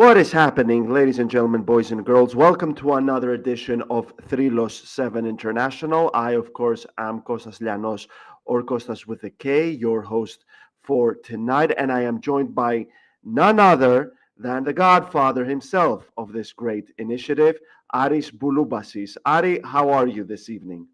What is happening, ladies and gentlemen, boys and girls? Welcome to another edition of Thrylos 7 International. I, of course, am Kostas Llanos, or Kostas with a K, your host for tonight, and I am joined by none other than the godfather himself of this great initiative, Aris Bouloubasis. Ari, how are you this evening?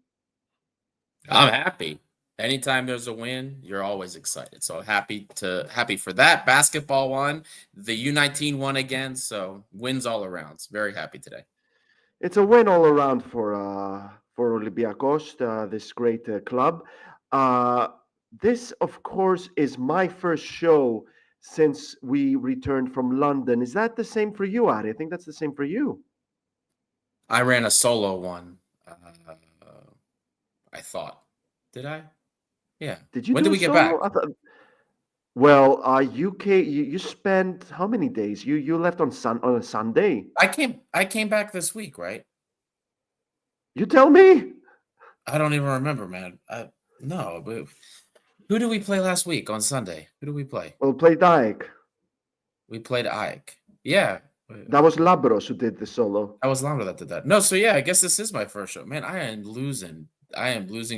I'm happy. Anytime there's a win, you're always excited. So happy for that. Basketball won. The U19 won again. So wins all around. It's very happy today. It's a win all around for Olympiacos, this great club. Uh, this, of course, is my first show since we returned from London. Is that the same for you, Ari? I think that's the same for you. I ran a solo one. I thought. Did I? Yeah. Did you When do did a we get solo? back? Well, you spent how many days? You left on a Sunday. I came back this week, right? You tell me. I don't even remember, man. No, but who did we play last week on Sunday? Who did we play? Well, play Daik. We played Ike. Yeah. That was Labros who did the solo. I was longer that did that. No, so yeah, I guess this is my first show. Man, I am losing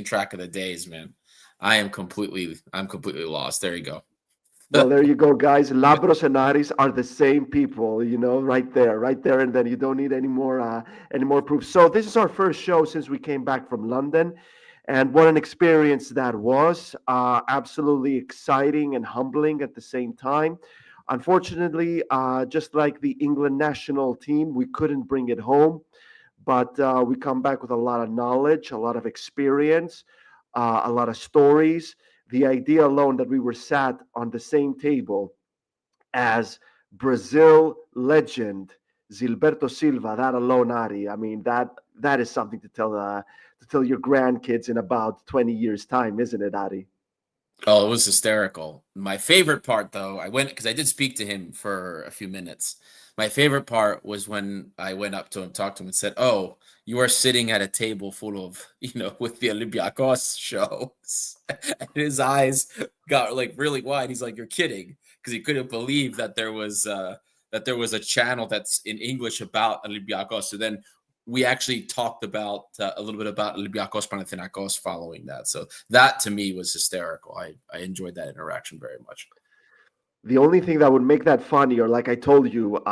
track of the days, man. I'm completely lost. There you go. Well, there you go, guys. Labros and Aris are the same people, right there, and then you don't need any more proof. So this is our first show since we came back from London, and what an experience that was! Absolutely exciting and humbling at the same time. Unfortunately, just like the England national team, we couldn't bring it home, but we come back with a lot of knowledge, a lot of experience, a lot of stories. The idea alone that we were sat on the same table as Brazil legend Gilberto Silva, that alone, Ari, I mean that is something to tell your grandkids in about 20 years' time, isn't it, Ari? Oh, it was hysterical. My favorite part, though, I went because I did speak to him for a few minutes. My favorite part was when I went up to him, talked to him, and said, "Oh, you are sitting at a table full of, with the Olympiacos shows." And his eyes got like really wide. He's like, "You're kidding," because he couldn't believe that there was a channel that's in English about Olympiacos. So then we actually talked about a little bit about Olympiacos Panathinaikos following that. So that to me was hysterical. I enjoyed that interaction very much. The only thing that would make that funnier, like I told you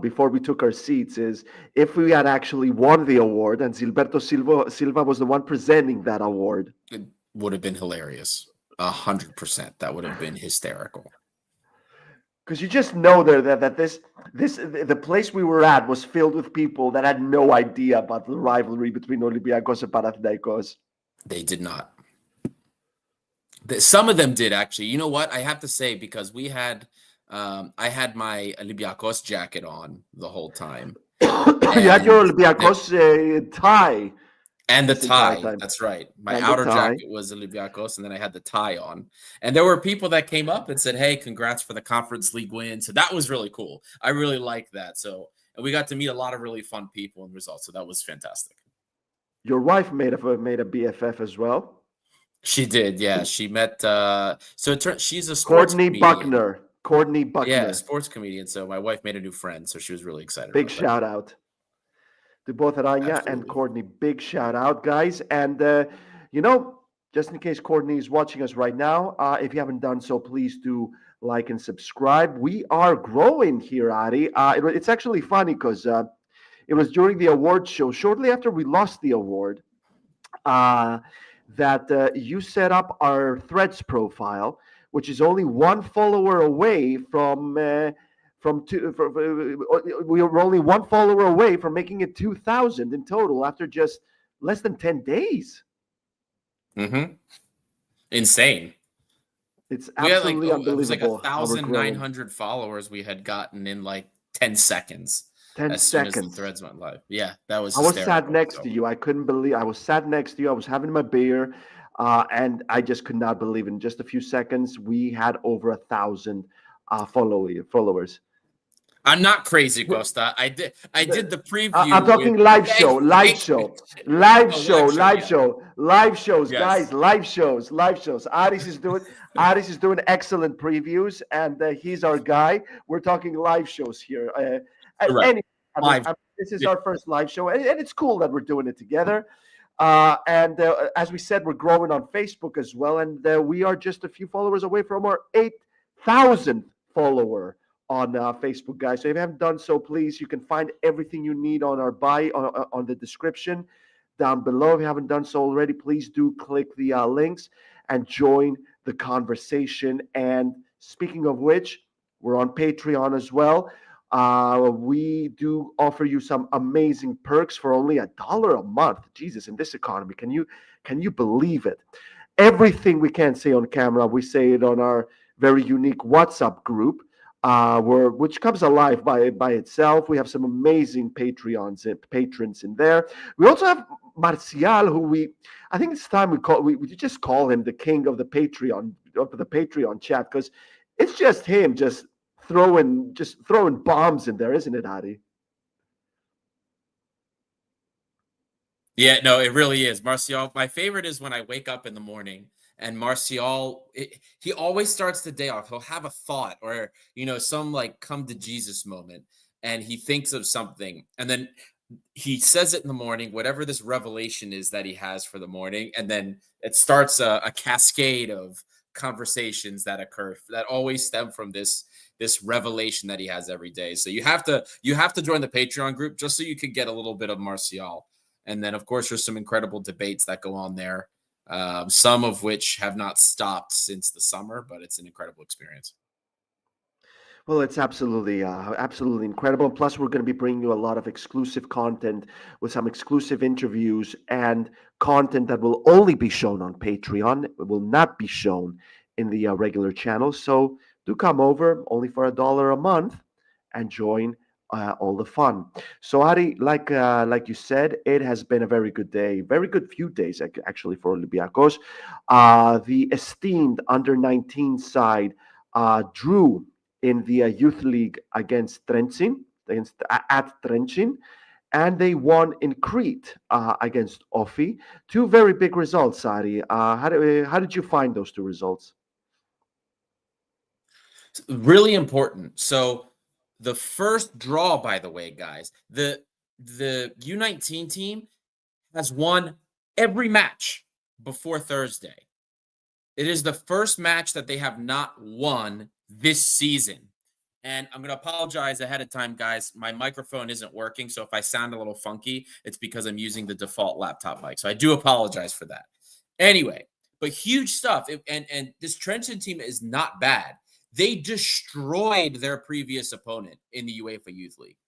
before we took our seats, is if we had actually won the award and Gilberto Silva was the one presenting that award. It would have been hilarious. 100%. That would have been hysterical. Because you just know that the place we were at was filled with people that had no idea about the rivalry between Olympiacos and Panathinaikos. They did not. Some of them did, actually. You know what? I have to say, because I had my Olympiacos jacket on the whole time. You had your Olympiacos tie. And the tie. That's right. My outer jacket was Olympiacos, and then I had the tie on. And there were people that came up and said, "Hey, congrats for the Conference League win." So that was really cool. I really liked that. And we got to meet a lot of really fun people and results. So that was fantastic. Your wife made a BFF as well. She did, yeah. She met. She's a sports comedian. Courtney Buckner. Yeah, sports comedian. So my wife made a new friend, so she was really excited. Big shout out to both Aranya and Courtney. Big shout out, guys. And just in case Courtney is watching us right now, if you haven't done so, please do like and subscribe. We are growing here, Ari. It's actually funny because it was during the award show, shortly after we lost the award, that you set up our Threads profile, which is only one follower away from we were only one follower away from making it 2,000 in total after just less than 10 days. Insane. It's absolutely unbelievable. It was like 1,900 followers we had gotten in like 10 seconds. 10 seconds. Soon as the Threads went live. Yeah, that was. I was sat next to you. I couldn't believe. I was sat next to you. I was having my beer, and I just could not believe. In just a few seconds, we had over 1,000 followers. I'm not crazy, Costa. I did the preview. I'm talking live shows, Yes. guys, live shows. Aris is doing excellent previews, and he's our guy. We're talking live shows here. Correct. Any, Live. this is Yeah. our first live show, and it's cool that we're doing it together. And as we said, we're growing on Facebook as well, and we are just a few followers away from our 8,000th follower on Facebook, guys. So if you haven't done so, please, you can find everything you need on our on the description down below. If you haven't done so already, please do click the links and join the conversation. And speaking of which, we're on Patreon as well. We do offer you some amazing perks for only $1 a month. Jesus, in this economy, can you believe it? Everything we can't say on camera, we say it on our very unique WhatsApp group, which comes alive by itself. We have some amazing Patreons and patrons in there. We also have Marcial, who I think it's time we just call him the king of the Patreon chat, because it's just him throwing bombs in there, isn't it, Adi? Yeah, no, it really is. Martial, my favorite is when I wake up in the morning and Martial, he always starts the day off. He'll have a thought or, some like come to Jesus moment, and he thinks of something. And then he says it in the morning, whatever this revelation is that he has for the morning. And then it starts a cascade of conversations that occur that always stem from this revelation that he has every day. So you have to join the Patreon group just so you can get a little bit of Martial. And then, of course, there's some incredible debates that go on there, some of which have not stopped since the summer, but it's an incredible experience. Well, it's absolutely incredible. And plus, we're going to be bringing you a lot of exclusive content with some exclusive interviews and content that will only be shown on Patreon. It will not be shown in the regular channels. So do come over only for $1 a month and join all the fun. So, Ari, like you said, it has been a very good day, very good few days actually for Olympiacos. The esteemed under 19 side drew in the youth league against Trencin, at Trencin, and they won in Crete against OFI. Two very big results, Sari. How did you find those two results? Really important. So the first draw, by the way, guys, the U19 team has won every match before Thursday. It is the first match that they have not won this season. And I'm going to apologize ahead of time, guys. My microphone isn't working. So if I sound a little funky, it's because I'm using the default laptop mic. So I do apologize for that. Anyway, but huge stuff. And this Trenton team is not bad. They destroyed their previous opponent in the UEFA Youth League.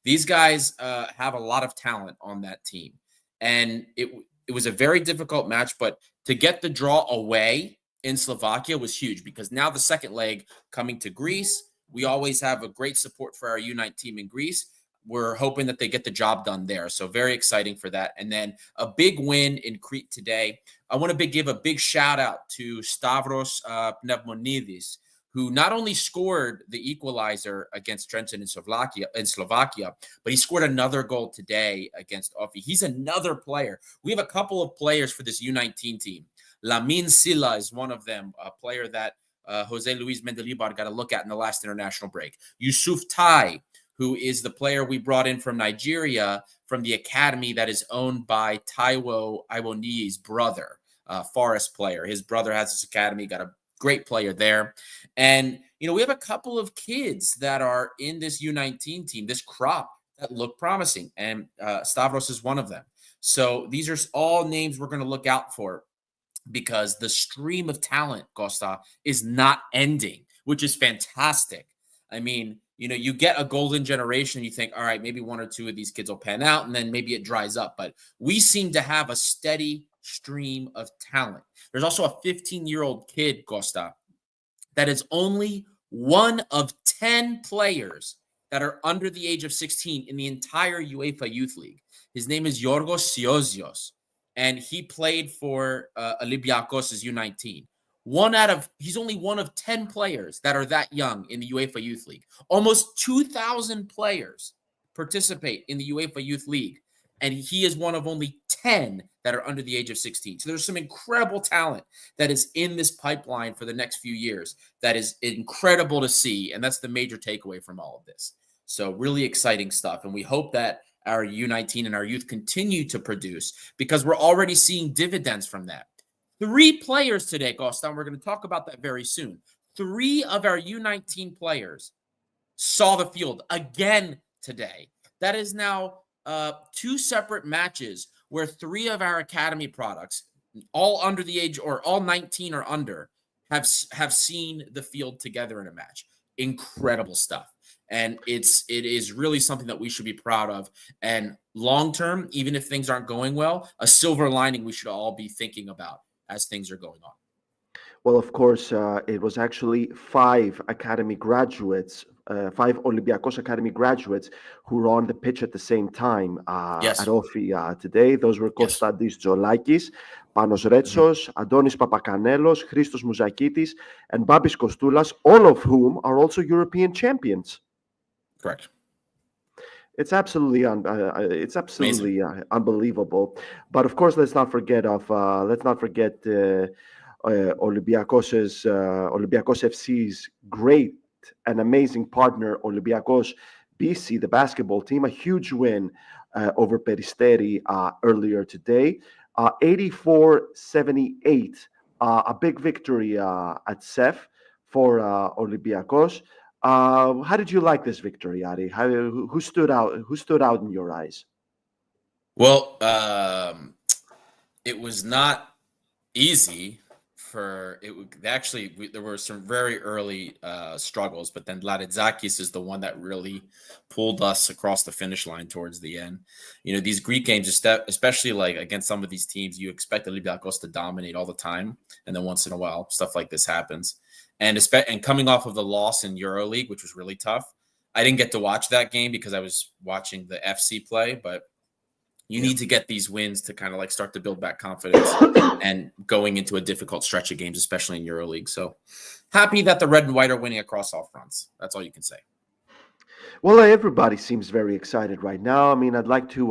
These guys have a lot of talent on that team. And it was a very difficult match, but to get the draw away in Slovakia was huge because now the second leg coming to Greece, we always have a great support for our U19 team in Greece. We're hoping that they get the job done there. So very exciting for that. And then a big win in Crete today. I want to give a big shout out to Stavros Pneumonidis, who not only scored the equalizer against Trenton in Slovakia, but he scored another goal today against OFI. He's another player. We have a couple of players for this U19 team. Lamin Silla is one of them, a player that Jose Luis Mendilibar got a look at in the last international break. Yusuf Tai, who is the player we brought in from Nigeria from the academy that is owned by Taiwo Iwoniyi's brother, Forest player. His brother has this academy, got a great player there. And, we have a couple of kids that are in this U19 team, this crop that look promising. And Stavros is one of them. So these are all names we're going to look out for because the stream of talent, Costa, is not ending, which is fantastic. I mean, you get a golden generation, you think, all right, maybe one or two of these kids will pan out, and then maybe it dries up. But we seem to have a steady stream of talent. There's also a 15-year-old kid, Costa, that is only one of 10 players that are under the age of 16 in the entire UEFA Youth League. His name is Yorgos Siozios, and he played for Olympiacos' U19. He's only one of 10 players that are that young in the UEFA Youth League. Almost 2,000 players participate in the UEFA Youth League, and he is one of only 10 that are under the age of 16. So there's some incredible talent that is in this pipeline for the next few years that is incredible to see, and that's the major takeaway from all of this. So really exciting stuff. And we hope that our U19 and our youth continue to produce because we're already seeing dividends from that. 3 players today, Gostan, we're going to talk about that very soon. 3 of our U19 players saw the field again today. That is now 2 separate matches where 3 of our academy products, all under the age or all 19 or under, have seen the field together in a match. Incredible stuff. And it is really something that we should be proud of. And long term, even if things aren't going well, a silver lining we should all be thinking about as things are going on. Well, of course, it was actually 5 academy graduates, 5 Olympiacos academy graduates who were on the pitch at the same time at Yes. OFI today. Those were Yes. Kostadis Jolakis, Panos Retsos, Adonis Papakanelos, Christos Mouzakitis, and Babis Kostoulas, all of whom are also European champions. Correct. It's absolutely unbelievable. But of course, let's not forget Olympiacos FC's great and amazing partner, Olympiacos BC, the basketball team. A huge win over Peristeri earlier today, 84-78. A big victory at CEF for Olympiacos. How did you like this victory, Ari? Who stood out? Who stood out in your eyes? Well, it was not easy for it. Actually, there were some very early struggles, but then Laritzakis is the one that really pulled us across the finish line towards the end. You know, these Greek games, especially like against some of these teams, you expect the Olympiacos to dominate all the time, and then once in a while, stuff like this happens. And coming off of the loss in EuroLeague, which was really tough, I didn't get to watch that game because I was watching the FC play, but you need to get these wins to kind of like start to build back confidence and going into a difficult stretch of games, especially in EuroLeague. So happy that the red and white are winning across all fronts. That's all you can say. Well, everybody seems very excited right now. I mean, I'd like to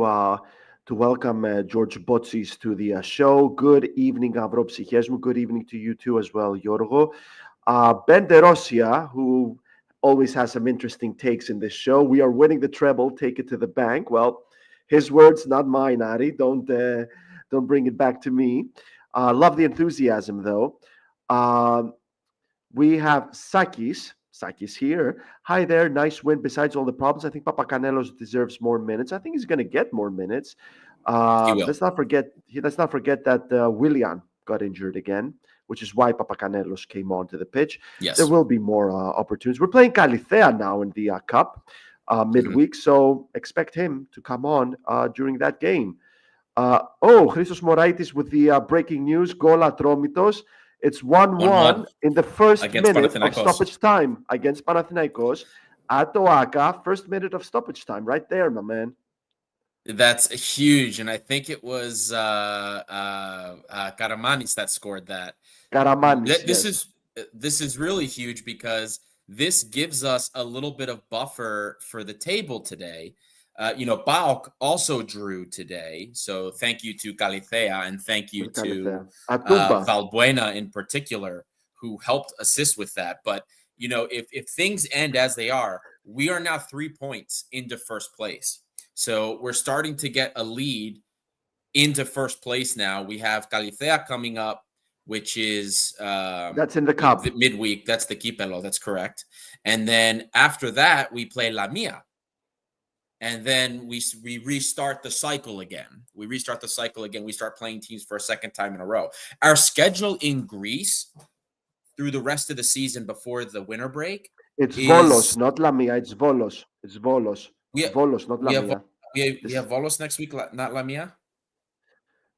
welcome George Botsis to the show. Good evening, Avropsychesmu. Good evening to you too as well, Yorgo. Ben De Rossia, who always has some interesting takes in this show. We are winning the treble. Take it to the bank. Well, his words, not mine, Ari. Don't bring it back to me. Love the enthusiasm, though. We have Sakis. Sakis here. Hi there. Nice win. Besides all the problems, I think Papakanelos deserves more minutes. I think he's going to get more minutes. Let's not forget that Willian got injured again, which is why Papakanelos came onto the pitch. Yes. There will be more opportunities. We're playing Kalithea now in the Cup midweek, so expect him to come on during that game. Christos Moraitis with the breaking news. Goal Atromitos. It's 1-1 in the first minute of stoppage time against Panathinaikos at Oaka. First minute of stoppage time, right there, my man. That's huge, and I think it was Karamanis that scored that. Karamanis. This is really huge because this gives us a little bit of buffer for the table today. PAOK also drew today, so thank you to Kalithea and thank you to Valbuena in particular, who helped assist with that. But if things end as they are, we are now 3 points into first place. So we're starting to get a lead into first place now. We have Kalithea coming up, which is that's in the cup midweek. That's the Kipelo. That's correct. And then after that, we play Lamia. And then we restart the cycle again. We start playing teams for a second time in a row. Our schedule in Greece through the rest of the season before the winter break. It's Volos, not Lamia. It's Volos. It's Volos. Volos, not Lamia. We have Volos next week, not Lamia.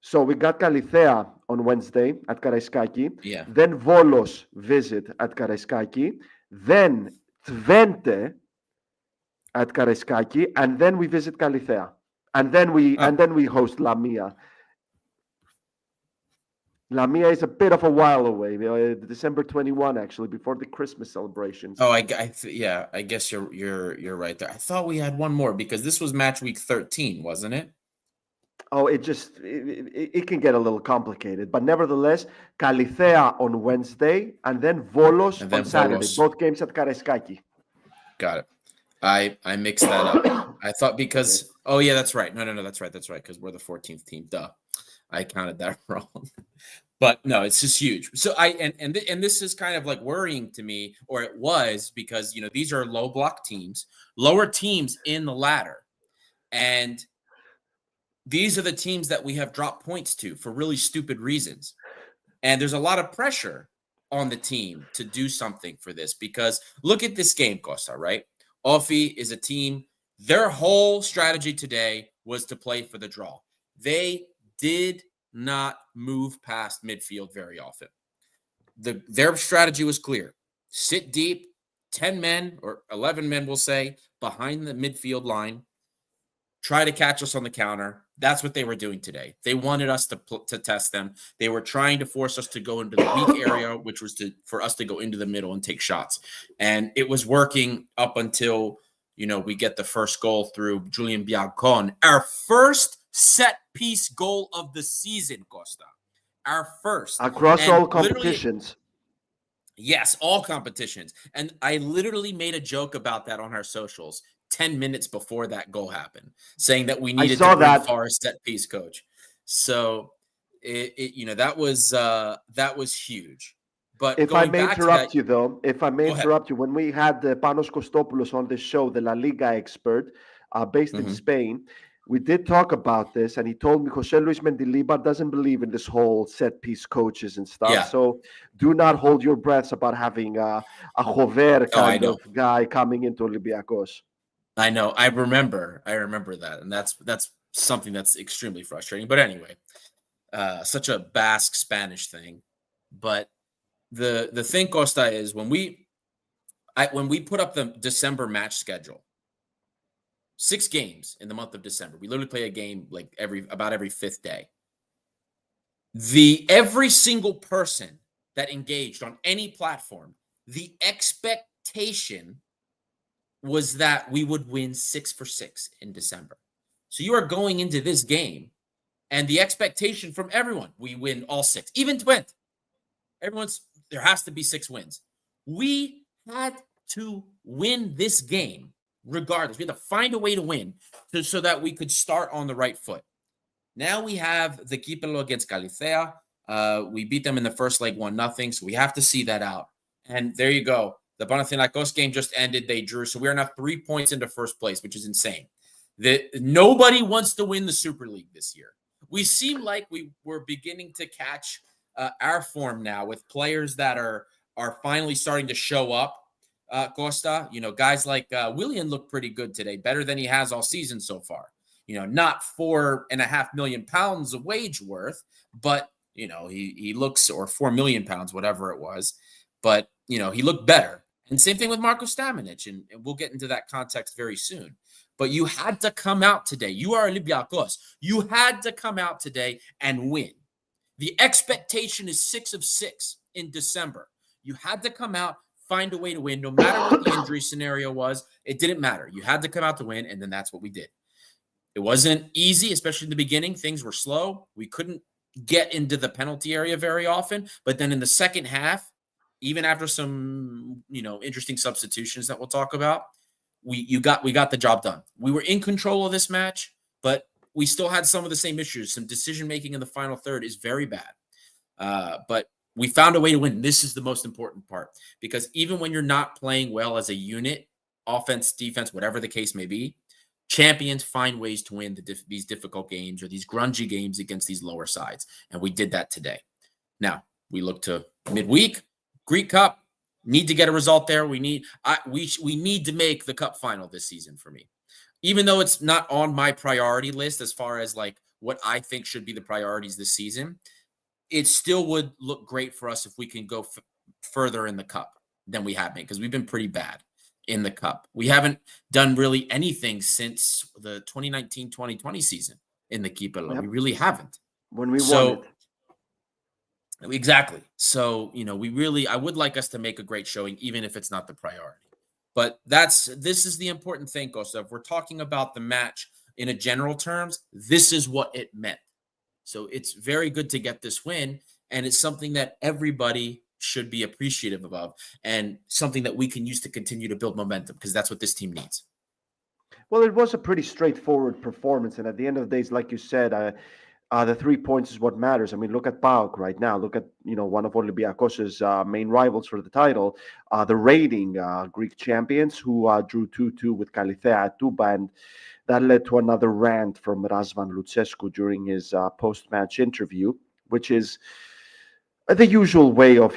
So we got Kalithea on Wednesday at Karaiskaki. Yeah. Then Volos visit at Karaiskaki. Then Twente at Karaiskaki, and then we visit Kalithea, and then we host Lamia. Lamia is a bit of a while away, December 21, actually, before the Christmas celebrations. Oh, I guess you're right there. I thought we had one more because this was match week 13, wasn't it? Oh, it can get a little complicated, but nevertheless, Kalithea on Wednesday, and then Volos on Saturday. Both games at Karaiskaki. Got it. I mixed that up. I thought Okay. because oh yeah, that's right. No, that's right. That's right. Because we're the 14th team. Duh. I counted that wrong. But no, it's just huge. So and this is kind of like worrying to me, or it was, because these are low block teams, lower teams in the ladder. And these are the teams that we have dropped points to for really stupid reasons. And there's a lot of pressure on the team to do something for this, because look at this game, Costa, right? OFI is a team, their whole strategy today was to play for the draw. They did not move past midfield very often. Their strategy was clear. Sit deep, 10 men or 11 men, we'll say, behind the midfield line. Try to catch us on the counter. That's what they were doing today. They wanted us to test them. They were trying to force us to go into the weak area, which was for us to go into the middle and take shots. And it was working up until, we get the first goal through Julian Biancon. Our first set piece goal of the season, Costa. Our first. Across And all competitions. Yes, all competitions. And I literally made a joke about that on our socials 10 minutes before that goal happened, saying that we needed to bring far a set piece coach. So that was huge. But if I going may back to interrupt that, you, though, if I may go ahead. interrupt you, when we had Panos Kostopoulos on the show, the La Liga expert, based in Spain, we did talk about this, and he told me Jose Luis Mendilibar doesn't believe in this whole set piece coaches and stuff. Yeah. So do not hold your breaths about having a Jover kind of guy coming into Olympiacos. I know. I remember that, and that's something that's extremely frustrating. But anyway, such a Basque Spanish thing. But the thing, Costa, is when we put up the December match schedule, 6 games in the month of December. We literally play a game like about every 5th day. Every single person that engaged on any platform, the expectation was that we would win 6 for 6 in December. So you are going into this game, and the expectation from everyone, we win all 6, even Twente. There has to be 6 wins. We had to win this game regardless. We had to find a way to win so that we could start on the right foot. Now we have the Kipelo against Galicia. We beat them in the first leg 1-0, so we have to see that out. And there you go. The Panathinaikos game just ended. They drew, so we are now 3 points into first place, which is insane. Nobody wants to win the Super League this year. We seem like we were beginning to catch our form now with players that are finally starting to show up. Costa, guys like Willian look pretty good today, better than he has all season so far. Not £4.5 million of wage worth, but he looks, or 4 million pounds, whatever it was. But he looked better. And same thing with Marko Stamenic, and we'll get into that context very soon. But you had to come out today. You are Olympiacos. You had to come out today and win. The expectation is 6 of 6 in December. You had to come out, find a way to win, no matter what the injury scenario was. It didn't matter. You had to come out to win, and then that's what we did. It wasn't easy, especially in the beginning. Things were slow. We couldn't get into the penalty area very often. But then in the second half, even after some, interesting substitutions that we'll talk about, we got the job done. We were in control of this match, but we still had some of the same issues. Some decision-making in the final third is very bad. But we found a way to win. This is the most important part, because even when you're not playing well as a unit, offense, defense, whatever the case may be, champions find ways to win these difficult games or these grungy games against these lower sides. And we did that today. Now, we look to midweek, Greek Cup, need to get a result there. We need to make the Cup final this season for me. Even though it's not on my priority list as far as like what I think should be the priorities this season, it still would look great for us if we can go further in the Cup than we have been, because we've been pretty bad in the Cup. We haven't done really anything since the 2019-2020 season in the Kipelo. Yep. We really haven't. When we won it. Exactly. So, I would like us to make a great showing, even if it's not the priority. But this is the important thing, Costa. If we're talking about the match in a general terms, this is what it meant. So it's very good to get this win, and it's something that everybody should be appreciative of, and something that we can use to continue to build momentum, because that's what this team needs. Well, it was a pretty straightforward performance, and at the end of the day, it's like you said, the 3 points is what matters. I mean, look at PAOK right now. Look at one of Olympiacos' main rivals for the title, the reigning Greek champions, who drew 2-2 with Kalithea at Tuba, and that led to another rant from Razvan Lucescu during his post-match interview, which is the usual way of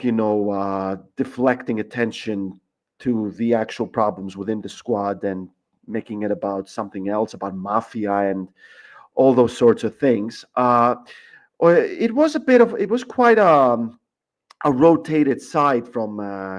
deflecting attention to the actual problems within the squad and making it about something else, about mafia and all those sorts of things. It was quite a rotated side from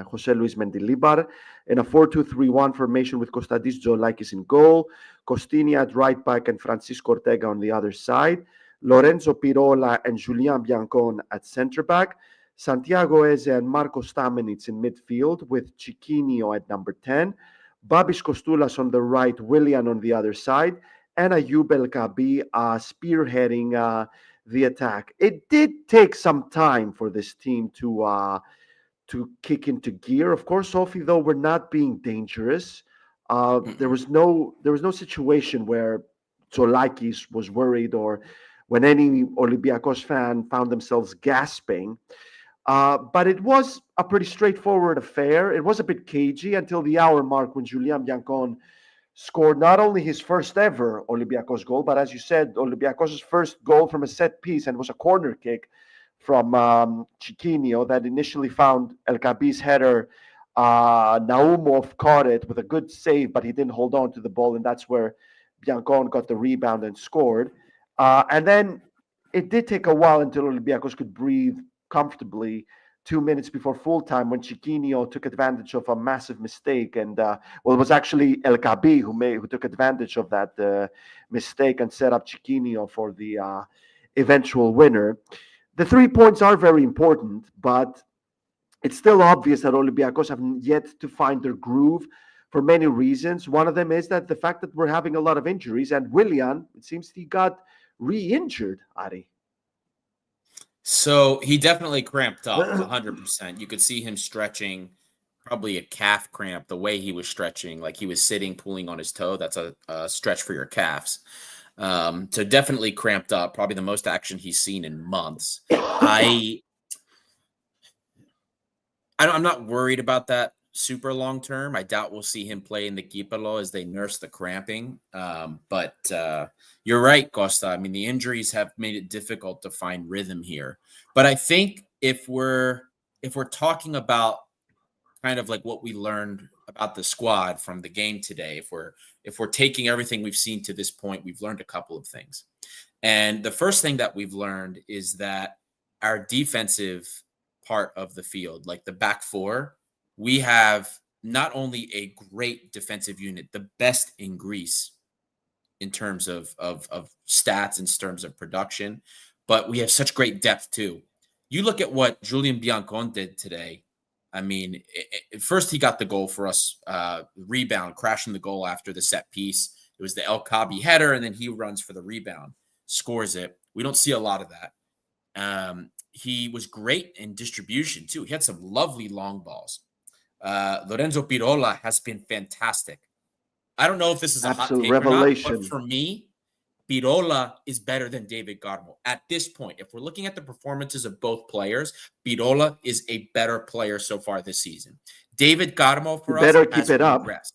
Jose Luis Mendilibar in a 4-2-3-1 formation with Kostas Zoulakis in goal, Costinia at right back and Francisco Ortega on the other side, Lorenzo Pirola and Julian Biancon at centre back, Santiago Eze and Marco Stamenitz in midfield with Chiquinho at number 10, Babis Kostulas on the right, Willian on the other side, and Ayub El Kabi spearheading the attack. It did take some time for this team to kick into gear. Of course, Sophie, though, we're not being dangerous. There was no situation where Zoulakis was worried or when any Olympiacos fan found themselves gasping. But it was a pretty straightforward affair. It was a bit cagey until the hour mark when Julian Biancon scored not only his first ever Olympiacos goal, but as you said, Olympiacos' first goal from a set piece, and it was a corner kick from Chiquinho that initially found El Kabi's header. Naumov caught it with a good save, but he didn't hold on to the ball, and that's where Biancon got the rebound and scored. And then it did take a while until Olympiacos could breathe comfortably 2 minutes before full time when Chiquinho took advantage of a massive mistake. And it was actually El Kabi who took advantage of that mistake and set up Chiquinho for the eventual winner. The 3 points are very important, but it's still obvious that Olympiacos have yet to find their groove for many reasons. One of them is that the fact that we're having a lot of injuries, and Willian, it seems he got re-injured, Ari. So he definitely cramped up 100%. You could see him stretching, probably a calf cramp, the way he was stretching, like he was sitting, pulling on his toe. That's a stretch for your calves. So definitely cramped up, probably the most action he's seen in months. I'm not worried about that super long term. I doubt we'll see him play in the Kipelo as they nurse the cramping. But you're right, Costa. I mean, the injuries have made it difficult to find rhythm here. But I think if we're talking about kind of like what we learned about the squad from the game today, if we're taking everything we've seen to this point, we've learned a couple of things. And the first thing that we've learned is that our defensive part of the field, like the back four, we have not only a great defensive unit, the best in Greece in terms of stats, in terms of production, but we have such great depth too. You look at what Julian Biancon did today. I mean, first he got the goal for us, rebound, crashing the goal after the set piece. It was the El Kabi header, and then he runs for the rebound, scores it. We don't see a lot of that. He was great in distribution too. He had some lovely long balls. Lorenzo Pirola has been fantastic. I don't know if this is a hot take revelation. Or not, but for me, Pirola is better than David Garmo. At this point, if we're looking at the performances of both players, Pirola is a better player so far this season. David Garmo for us has regressed.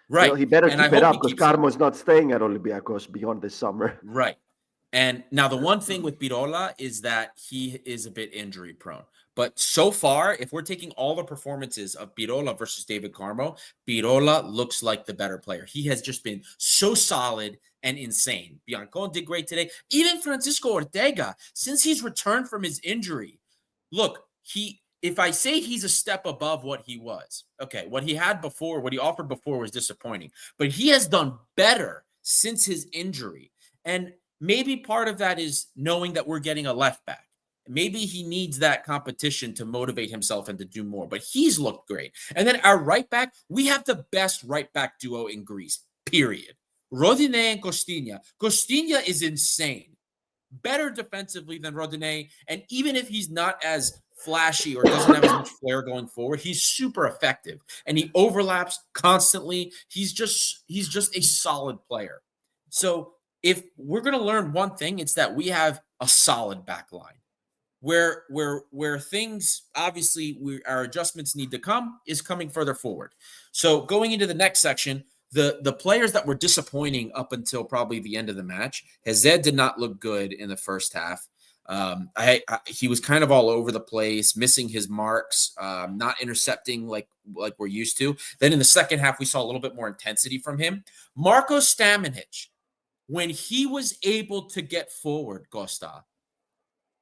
Right. He better keep it up because Garmo is not staying at Olympiacos beyond this summer. Right. And now the one thing with Pirola is that he is a bit injury prone. But so far, if we're taking all the performances of Pirola versus David Garmo, Pirola looks like the better player. He has just been so solid and insane. Biancon did great today. Even Francisco Ortega, since he's returned from his injury, look, if I say he's a step above what he was, okay, what he had before, what he offered before was disappointing. But he has done better since his injury. And maybe part of that is knowing that we're getting a left back. Maybe he needs that competition to motivate himself and to do more, but he's looked great. And then our right back, we have the best right back duo in Greece, period. Rodinei and Costinia. Costinia is insane. better defensively than Rodinei. And even if he's not as flashy or doesn't have as much flair going forward, he's super effective and he overlaps constantly. He's just a solid player. So if we're going to learn one thing, it's that we have a solid back line. Where things obviously our adjustments need to come is coming further forward. So going into the next section, the players that were disappointing up until probably the end of the match, Hazard did not look good in the first half. He was kind of all over the place, missing his marks, not intercepting like we're used to. Then in the second half, we saw a little bit more intensity from him. Marko Stamenic, when he was able to get forward, Costa,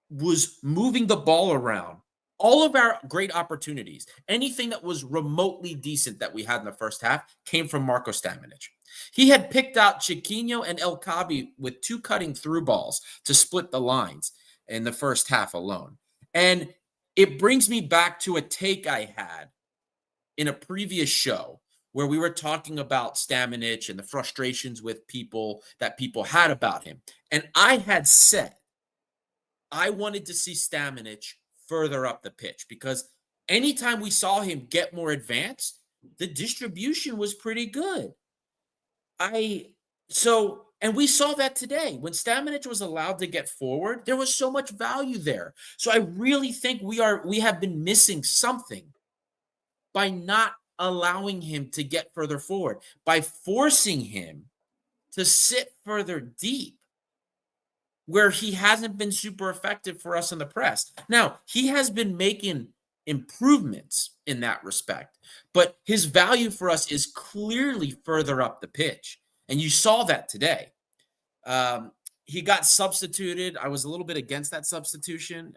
was moving the ball around. All of our great opportunities, anything that was remotely decent that we had in the first half, came from Marko Stamenic. He had picked out Chiquinho and El Kabi with 2 cutting through balls to split the lines in the first half alone. And it brings me back to a take I had in a previous show where we were talking about Stamenic and the frustrations with people had about him. And I had said I wanted to see Stamenic further up the pitch because anytime we saw him get more advanced, the distribution was pretty good. And we saw that today. When Stamenic was allowed to get forward, there was so much value there. So I really think we have been missing something by not allowing him to get further forward, by forcing him to sit further deep, where he hasn't been super effective for us in the press. Now, he has been making improvements in that respect, but his value for us is clearly further up the pitch. And you saw that today. He got substituted. I was a little bit against that substitution.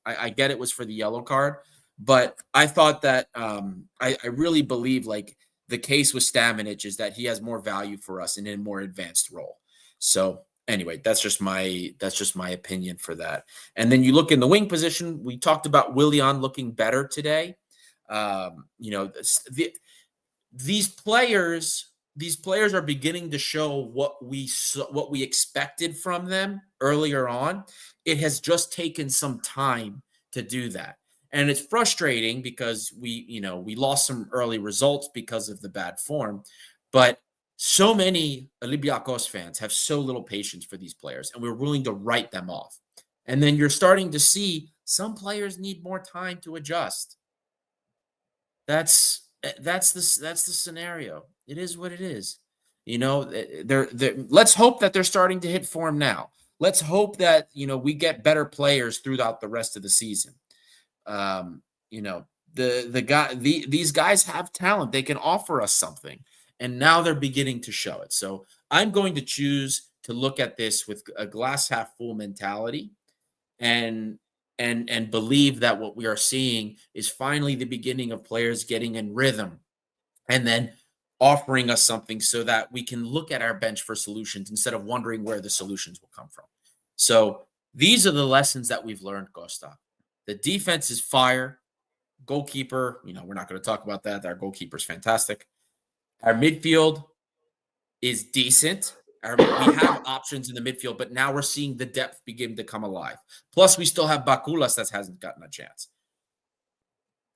I get it was for the yellow card, but I thought that I really believe like the case with Stamenic is that he has more value for us in a more advanced role. So anyway, that's just my opinion for that. And then you look in the wing position. We talked about Willian looking better today. These players are beginning to show what we expected from them earlier on. It has just taken some time to do that. And it's frustrating because we lost some early results because of the bad form, but so many Olympiacos fans have so little patience for these players, and we're willing to write them off. And then you're starting to see some players need more time to adjust. That's the scenario. It is what it is. Let's hope that they're starting to hit form now. Let's hope that we get better players throughout the rest of the season. These guys have talent. They can offer us something. And now they're beginning to show it. So I'm going to choose to look at this with a glass half full mentality and believe that what we are seeing is finally the beginning of players getting in rhythm and then offering us something so that we can look at our bench for solutions instead of wondering where the solutions will come from. So these are the lessons that we've learned, Costa. The defense is fire. Goalkeeper, we're not going to talk about that. Our goalkeeper is fantastic. Our midfield is decent. We have options in the midfield, but now we're seeing the depth begin to come alive. Plus, we still have Bakulas that hasn't gotten a chance.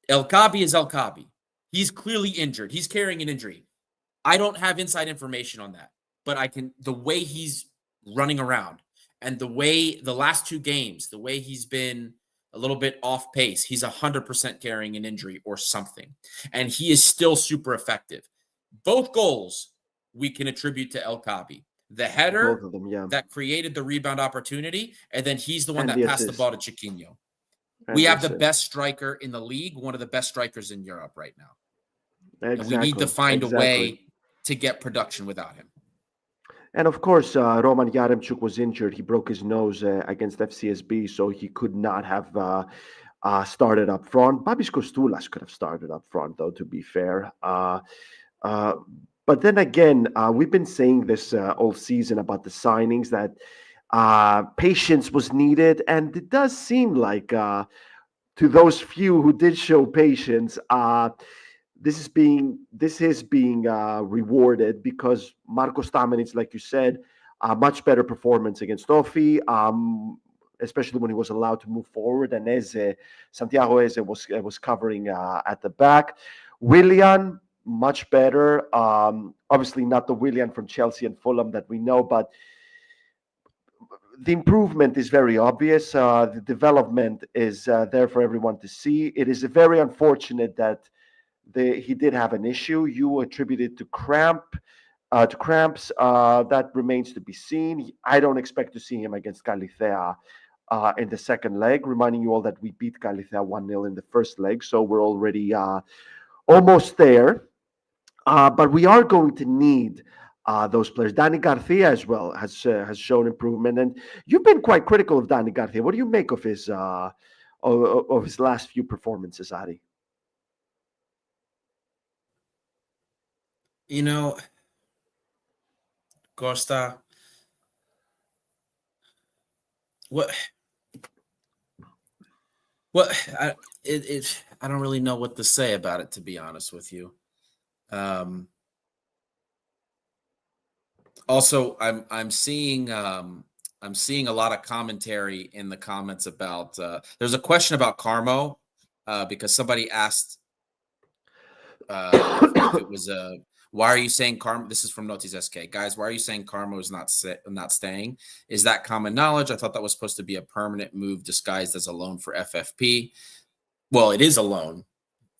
El Kabi is El Kabi. He's clearly injured. He's carrying an injury. I don't have inside information on that, but the way he's running around and the last 2 games, the way he's been a little bit off pace, he's 100% carrying an injury or something. And he is still super effective. Both goals we can attribute to El Kabi. The header Both of them, yeah. that created the rebound opportunity, and then he's the one And that the passed the assist. ball to Chiquinho. And We the have the assist. best striker in the league, one of the best strikers in Europe right now. Exactly. And we need to find a way to get production without him. And of course, Roman Yaremchuk was injured. He broke his nose against FCSB, so he could not have started up front. Babis Kostulas could have started up front, though, to be fair. But then again, we've been saying this all season about the signings that patience was needed. And it does seem like to those few who did show patience, this is being rewarded because Marko Stamenic, like you said, A much better performance against OFI, especially when he was allowed to move forward. And Santiago Eze was covering at the back. Willian, much better. Obviously, not the Willian from Chelsea and Fulham that we know, but the improvement is very obvious. The development is there for everyone to see. It is very unfortunate that he did have an issue. You attribute it to cramps. That remains to be seen. I don't expect to see him against Calithea in the second leg. Reminding you all that we beat Calithea 1-0 in the first leg, so we're already almost there. But we are going to need those players. Danny Garcia as well has shown improvement, and you've been quite critical of Danny Garcia. What do you make of his last few performances, Ari? You know, Costa, what I I don't really know what to say about it, to be honest with you. Also, I'm seeing a lot of commentary in the comments about there's a question about Carmo because somebody asked if it was a why are you saying Carmo? This is from Notis SK. Guys, why are you saying Carmo is not staying? Is that common knowledge? I thought that was supposed to be a permanent move disguised as a loan for FFP. Well, it is a loan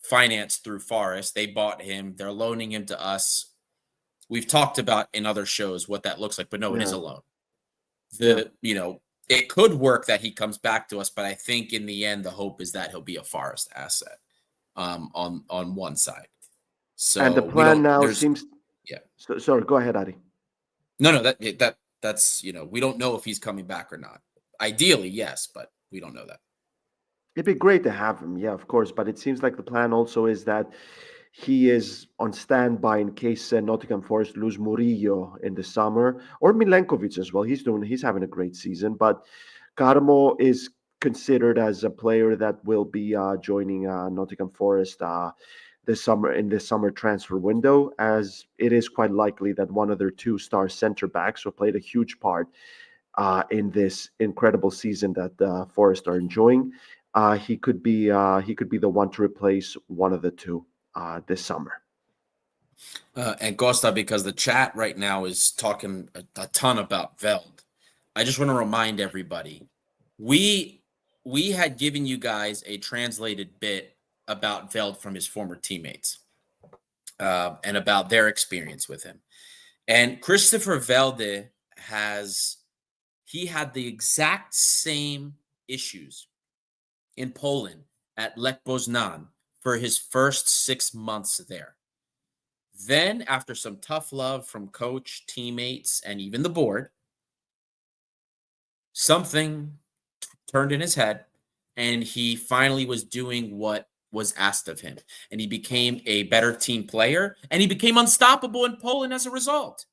financed through Forest. They bought him. They're loaning him to us. We've talked about in other shows what that looks like, but no, it is a loan. It could work that he comes back to us, but I think in the end, the hope is that he'll be a Forest asset on one side. So and the plan now seems. Yeah. Sorry, go ahead, Adi. No, that's we don't know if he's coming back or not. Ideally, yes, but we don't know that. It'd be great to have him, yeah, of course. But it seems like the plan also is that he is on standby in case Nottingham Forest lose Murillo in the summer, or Milenkovic as well. He's having a great season, but Carmo is considered as a player that will be joining Nottingham Forest this summer transfer window, as it is quite likely that one of their two-star center backs who played a huge part in this incredible season that Forest are enjoying. He could be the one to replace one of the two this summer. And Costa, because the chat right now is talking a ton about Veld, I just want to remind everybody, we had given you guys a translated bit about Veld from his former teammates and about their experience with him. And Christopher Velde had the exact same issues in Poland at Lech Poznan for his first 6 months there. Then, after some tough love from coach, teammates, and even the board, something turned in his head, and he finally was doing what was asked of him. And he became a better team player, and he became unstoppable in Poland as a result.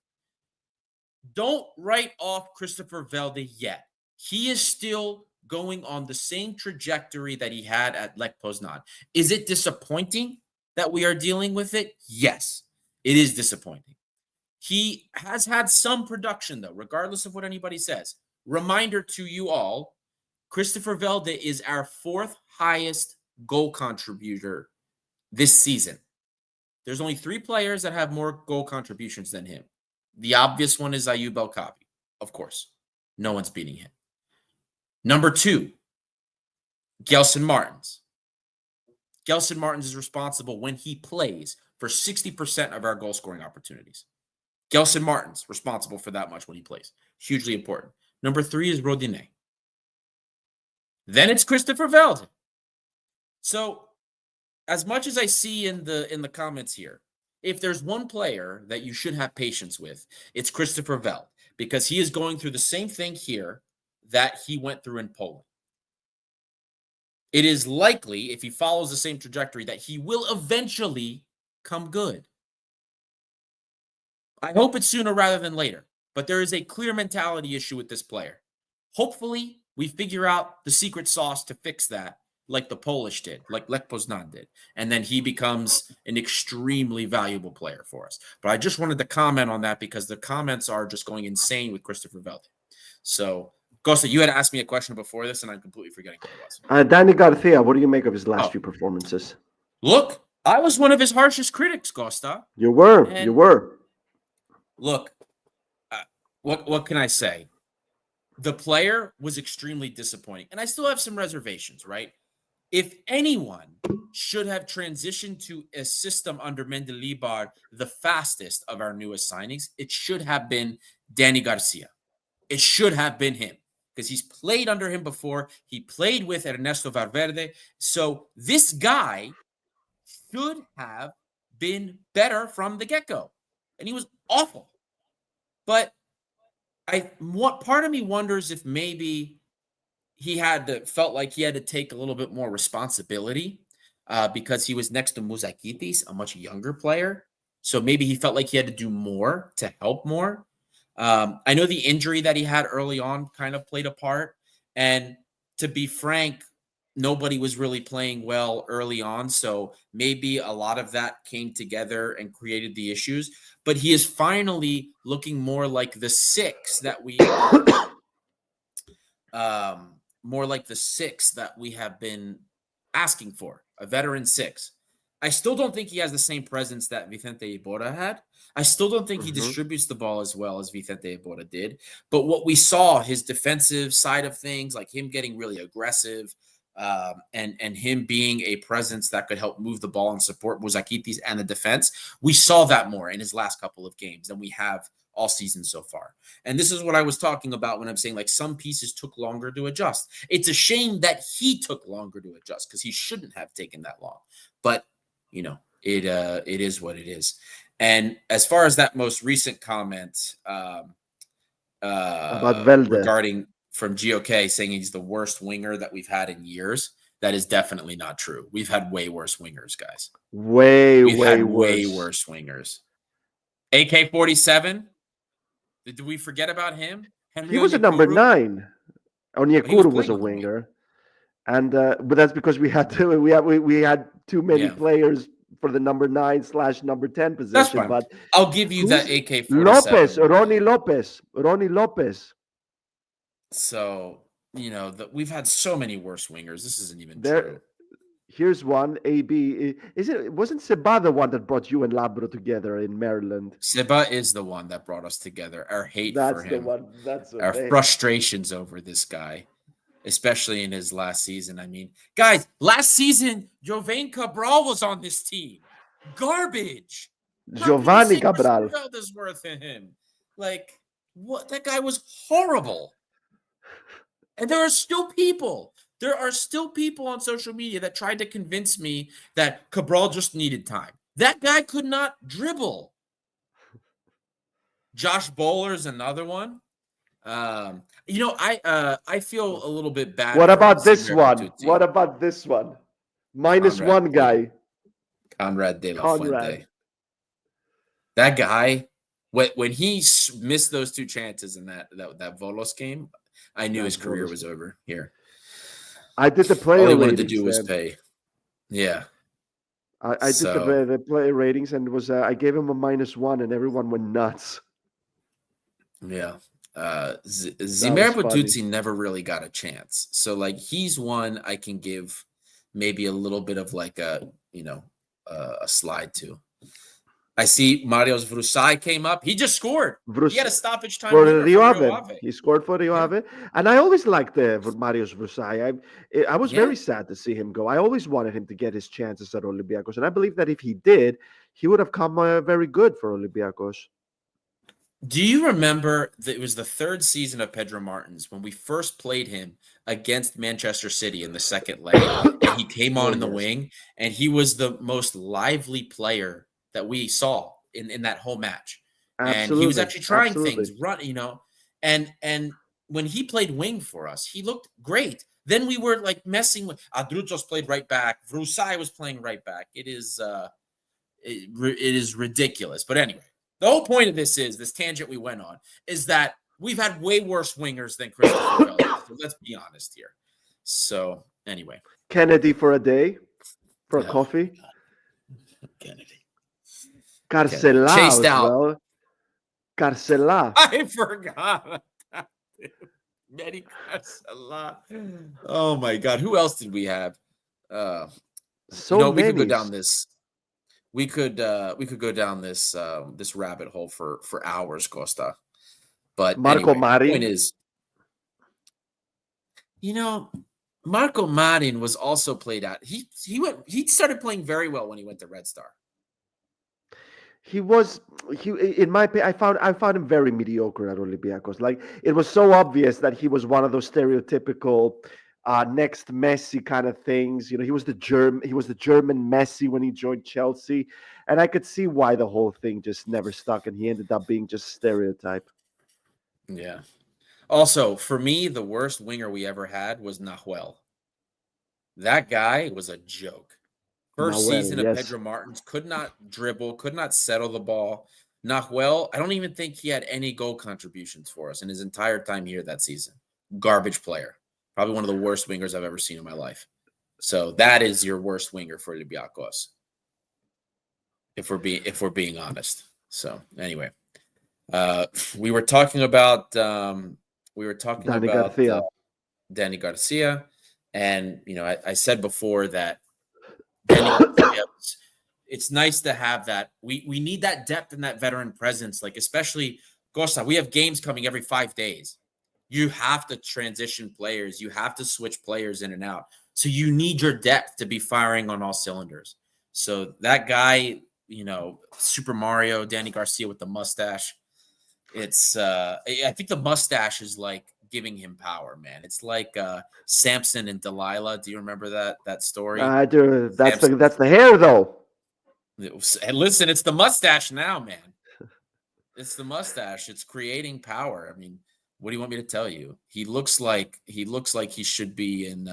Don't write off Christopher Velde yet. He is still going on the same trajectory that he had at Lech Poznan. Is it disappointing that we are dealing with it? Yes, it is disappointing. He has had some production, though, regardless of what anybody says. Reminder to you all, Christopher Velde is our fourth highest goal contributor this season. There's only 3 players that have more goal contributions than him. The obvious one is Ayoub El Kaabi, of course. No one's beating him. Number 2, Gelson Martins. Gelson Martins is responsible when he plays for 60% of our goal scoring opportunities. Gelson Martins responsible for that much when he plays. Hugely important. Number 3 is Rodinei. Then it's Christopher Velde. So, as much as I see in the comments here, if there's one player that you should have patience with, it's Christopher Velde, because he is going through the same thing here that he went through in Poland. It is likely, if he follows the same trajectory, that he will eventually come good. I hope it's sooner rather than later, but there is a clear mentality issue with this player. Hopefully, we figure out the secret sauce to fix that like the Polish did, like Lech Poznan did. And then he becomes an extremely valuable player for us. But I just wanted to comment on that because the comments are just going insane with Christopher Velde. So, Costa, you had asked me a question before this, and I'm completely forgetting what it was. Danny Garcia, what do you make of his last Oh, few performances? look, I was one of his harshest critics, Costa. You were. Look, what can I say? The player was extremely disappointing, and I still have some reservations, right? If anyone should have transitioned to a system under Mendilibar the fastest of our newest signings, it should have been Danny Garcia. It should have been him because he's played under him before. He played with Ernesto Valverde. So this guy should have been better from the get-go, and he was awful. But part of me wonders if maybe he felt like he had to take a little bit more responsibility because he was next to Muzakitis, a much younger player. So maybe he felt like he had to do more to help more. I know the injury that he had early on kind of played a part. And to be frank, nobody was really playing well early on. So maybe a lot of that came together and created the issues. But he is finally looking more like the six that we have been asking for, a veteran six. I still don't think he has the same presence that Vicente Iborra had. I still don't think he distributes the ball as well as Vicente Iborra did. But what we saw, his defensive side of things, like him getting really aggressive, and him being a presence that could help move the ball and support Muzakitis and the defense, we saw that more in his last couple of games than we have all season so far. And this is what I was talking about when I'm saying like some pieces took longer to adjust. It's a shame that he took longer to adjust because he shouldn't have taken that long. But it is what it is. And as far as that most recent comment about Velde regarding from GOK saying he's the worst winger that we've had in years, that is definitely not true. We've had way worse wingers, guys. Way worse wingers. AK-47. Did we forget about him? He was a number 9. Onyekuru was a winger, and but that's because we had too many players for the number 9/number 10 position. That's fine. But I'll give you that AK-47. Ronnie Lopez. So we've had so many worse wingers. This isn't even true. Here's one. AB. Wasn't Seba the one that brought you and Labro together in Maryland? Seba is the one that brought us together. Our hate for him. That's our frustrations over this guy, especially in his last season. I mean, guys, last season, Jovane Cabral was on this team. Garbage. Giovanni Cabral. Is worth in him. Like, what? That guy was horrible. And there are still people on social media that tried to convince me that Cabral just needed time. That guy could not dribble. Josh Bowler's another one. I feel a little bit bad. What about this one? -1 guy. Conrad de la Fuente. That guy, when he missed those 2 chances in that Volos game, I knew his career was over here. I did the player ratings. All he wanted to do was pay. Yeah. I did the player ratings and I gave him a -1 and everyone went nuts. Yeah. Zimer Bututsi never really got a chance. So like he's one I can give maybe a little bit of like a slide to. I see Marios Vrusai came up. He just scored. He had a stoppage time for Rio Ave. He scored for Rio Ave. And I always liked Marios Vrusai. I was very sad to see him go. I always wanted him to get his chances at Olympiacos. And I believe that if he did, he would have come very good for Olympiacos. Do you remember that it was the 3rd season of Pedro Martins when we first played him against Manchester City in the second leg? And he came on in the wing, and he was the most lively player that we saw in that whole match. Absolutely. And he was actually trying things, and when he played wing for us, he looked great. Then we were like messing with Adrutos played right back. Vrusai was playing right back. It is ridiculous. But anyway, the whole point of this tangent we went on is that we've had way worse wingers than Christopher Velde. So let's be honest here. So Anyway, Kennedy for a day, for a oh my coffee. God, Kennedy Carcelá chased as out. well. Carcelá. I forgot. Many crafts a lot. Oh my God, who else did we have? Uh, So we could go many. down this. We could go down this this rabbit hole for hours, Costa. But Marco anyway, point Marin. is, you know, Marco Marin was also played out. He started playing very well when he went to Red Star. He was he in my opinion, I found him very mediocre at Olympiacos. Like it was so obvious that he was one of those stereotypical next Messi kind of things. You know, he was the German Messi when he joined Chelsea, and I could see why the whole thing just never stuck, and he ended up being just stereotype. Yeah. Also, for me, the worst winger we ever had was Nahuel. That guy was a joke. First Nahuel, season of yes. Pedro Martins, could not dribble, could not settle the ball. Nahuel, I don't even think he had any goal contributions for us in his entire time here that season. Garbage player. Probably one of the worst wingers I've ever seen in my life. So that is your worst winger for Olympiacos, if we're being honest. So anyway, uh, we were talking about we were talking Danny about Garcia. Danny Garcia, and I said before that Danny Garcia, it's nice to have that. We need that depth and that veteran presence, like especially Costa. We have games coming every 5 days. You have to transition players. You have to switch players in and out. So you need your depth to be firing on all cylinders. So that guy, Super Mario, Danny Garcia with the mustache. It's I think the mustache is like giving him power, man. It's like Samson and Delilah. Do you remember that story? I do. That's the Samson. that's the hair though. And listen, it's the mustache now, man. It's the mustache. It's creating power. I mean, what do you want me to tell you? He looks like he should be in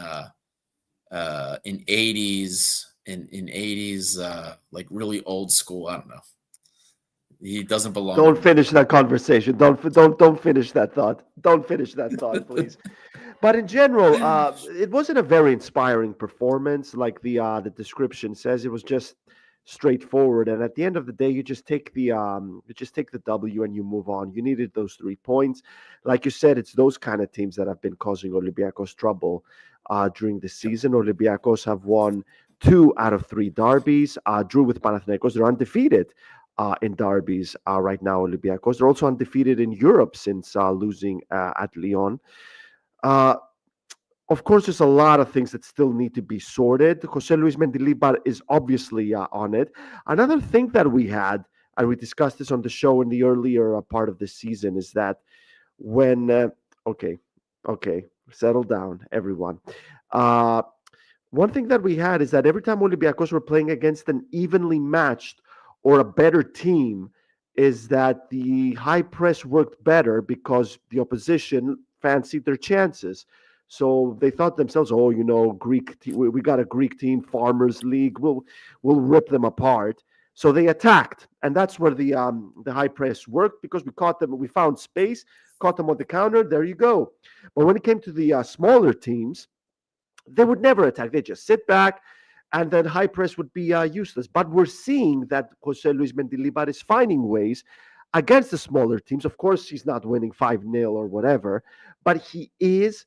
80s in 80s like really old school. I don't know. He doesn't belong Don't anymore. finish that conversation. Don't finish that thought. Don't finish that thought, please. But in general, it wasn't a very inspiring performance, like the description says. It was just straightforward, and at the end of the day, you just take the W and you move on. You needed those 3 points, like you said. It's those kind of teams that have been causing Olympiacos trouble during the Yep. season. Olympiacos have won 2 out of 3 derbies. Drew with Panathinaikos. They're undefeated in derbies right now. Olympiacos. They're also undefeated in Europe since losing at Lyon. Uh, of course, there's a lot of things that still need to be sorted. Jose Luis Mendilibar is obviously on it. Another thing that we had, and we discussed this on the show in the earlier part of the season, is that when okay, okay, settle down, everyone. Uh, One thing that we had is that every time Olympiacos were playing against an evenly matched or a better team, is that the high press worked better because the opposition fancied their chances. So they thought themselves, oh, Greek, we got a Greek team, Farmers League, we'll rip them apart. So they attacked, and that's where the high press worked because we caught them, we found space, caught them on the counter. There you go. But when it came to the smaller teams, they would never attack. They just sit back, and then high press would be useless. But we're seeing that Jose Luis Mendilibar is finding ways against the smaller teams. Of course, he's not winning 5-0 or whatever, but he is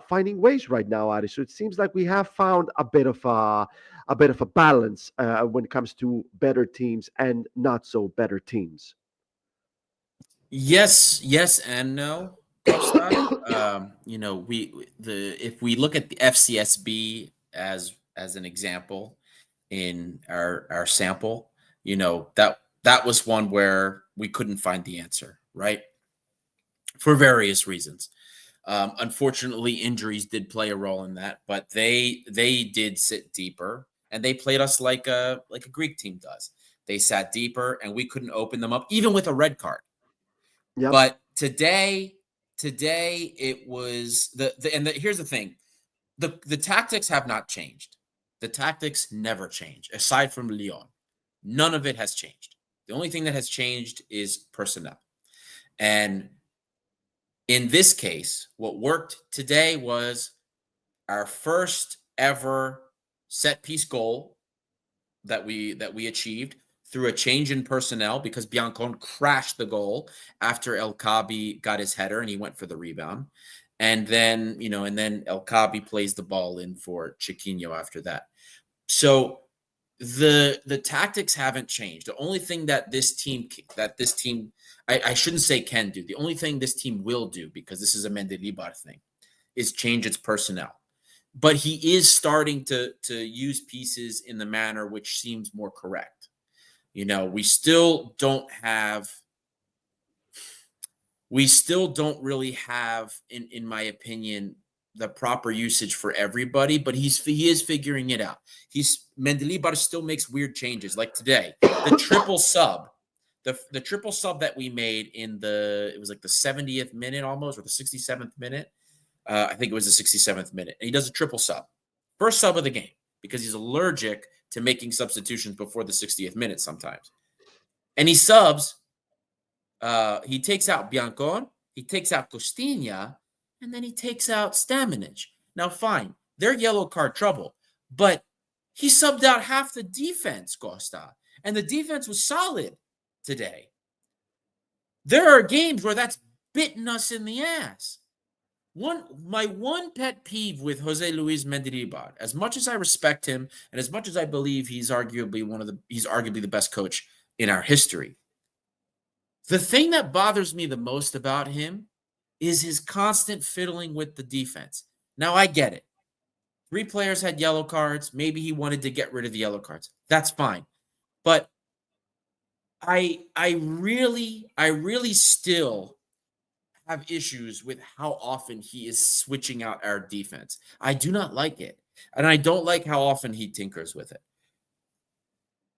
finding ways right now, Ari. So it seems like we have found a bit of a balance when it comes to better teams and not so better teams. Yes, and no, Costa. If we look at the FCSB as an example in our sample, that was one where we couldn't find the answer, right? For various reasons. Unfortunately, injuries did play a role in that, but they did sit deeper and they played us like a Greek team does. They sat deeper and we couldn't open them up, even with a red card. Yep. But today it was here's the thing. The tactics have not changed. The tactics never change, aside from Lyon. None of it has changed. The only thing that has changed is personnel. And in this case, what worked today was our first ever set piece goal that we achieved through a change in personnel because Biancon crashed the goal after El Kabi got his header and he went for the rebound. And then, El Kabi plays the ball in for Chiquinho after that. So the tactics haven't changed. The only thing that this team I shouldn't say can do. The only thing this team will do, because this is a Mendilibar thing, is change its personnel. But he is starting to use pieces in the manner which seems more correct. We still don't really have, in my opinion, the proper usage for everybody, but he is figuring it out. Mendilibar still makes weird changes. Like today, the triple sub that we made it was like the 70th minute almost, or the 67th minute. I think it was the 67th minute. And he does a triple sub. First sub of the game, because he's allergic to making substitutions before the 60th minute sometimes. And he subs, he takes out Biancon, he takes out Costinha, and then he takes out Stamenic. Now, fine, they're yellow card trouble, but he subbed out half the defense, Costa, and the defense was solid today. There are games where that's bitten us in the ass. My one pet peeve with Jose Luis Mendilibar, as much as I respect him and as much as I believe he's arguably the best coach in our history, the thing that bothers me the most about him is his constant fiddling with the defense. Now, I get it. 3 players had yellow cards. Maybe he wanted to get rid of the yellow cards. That's fine. But I really still have issues with how often he is switching out our defense. I do not like it. And I don't like how often he tinkers with it.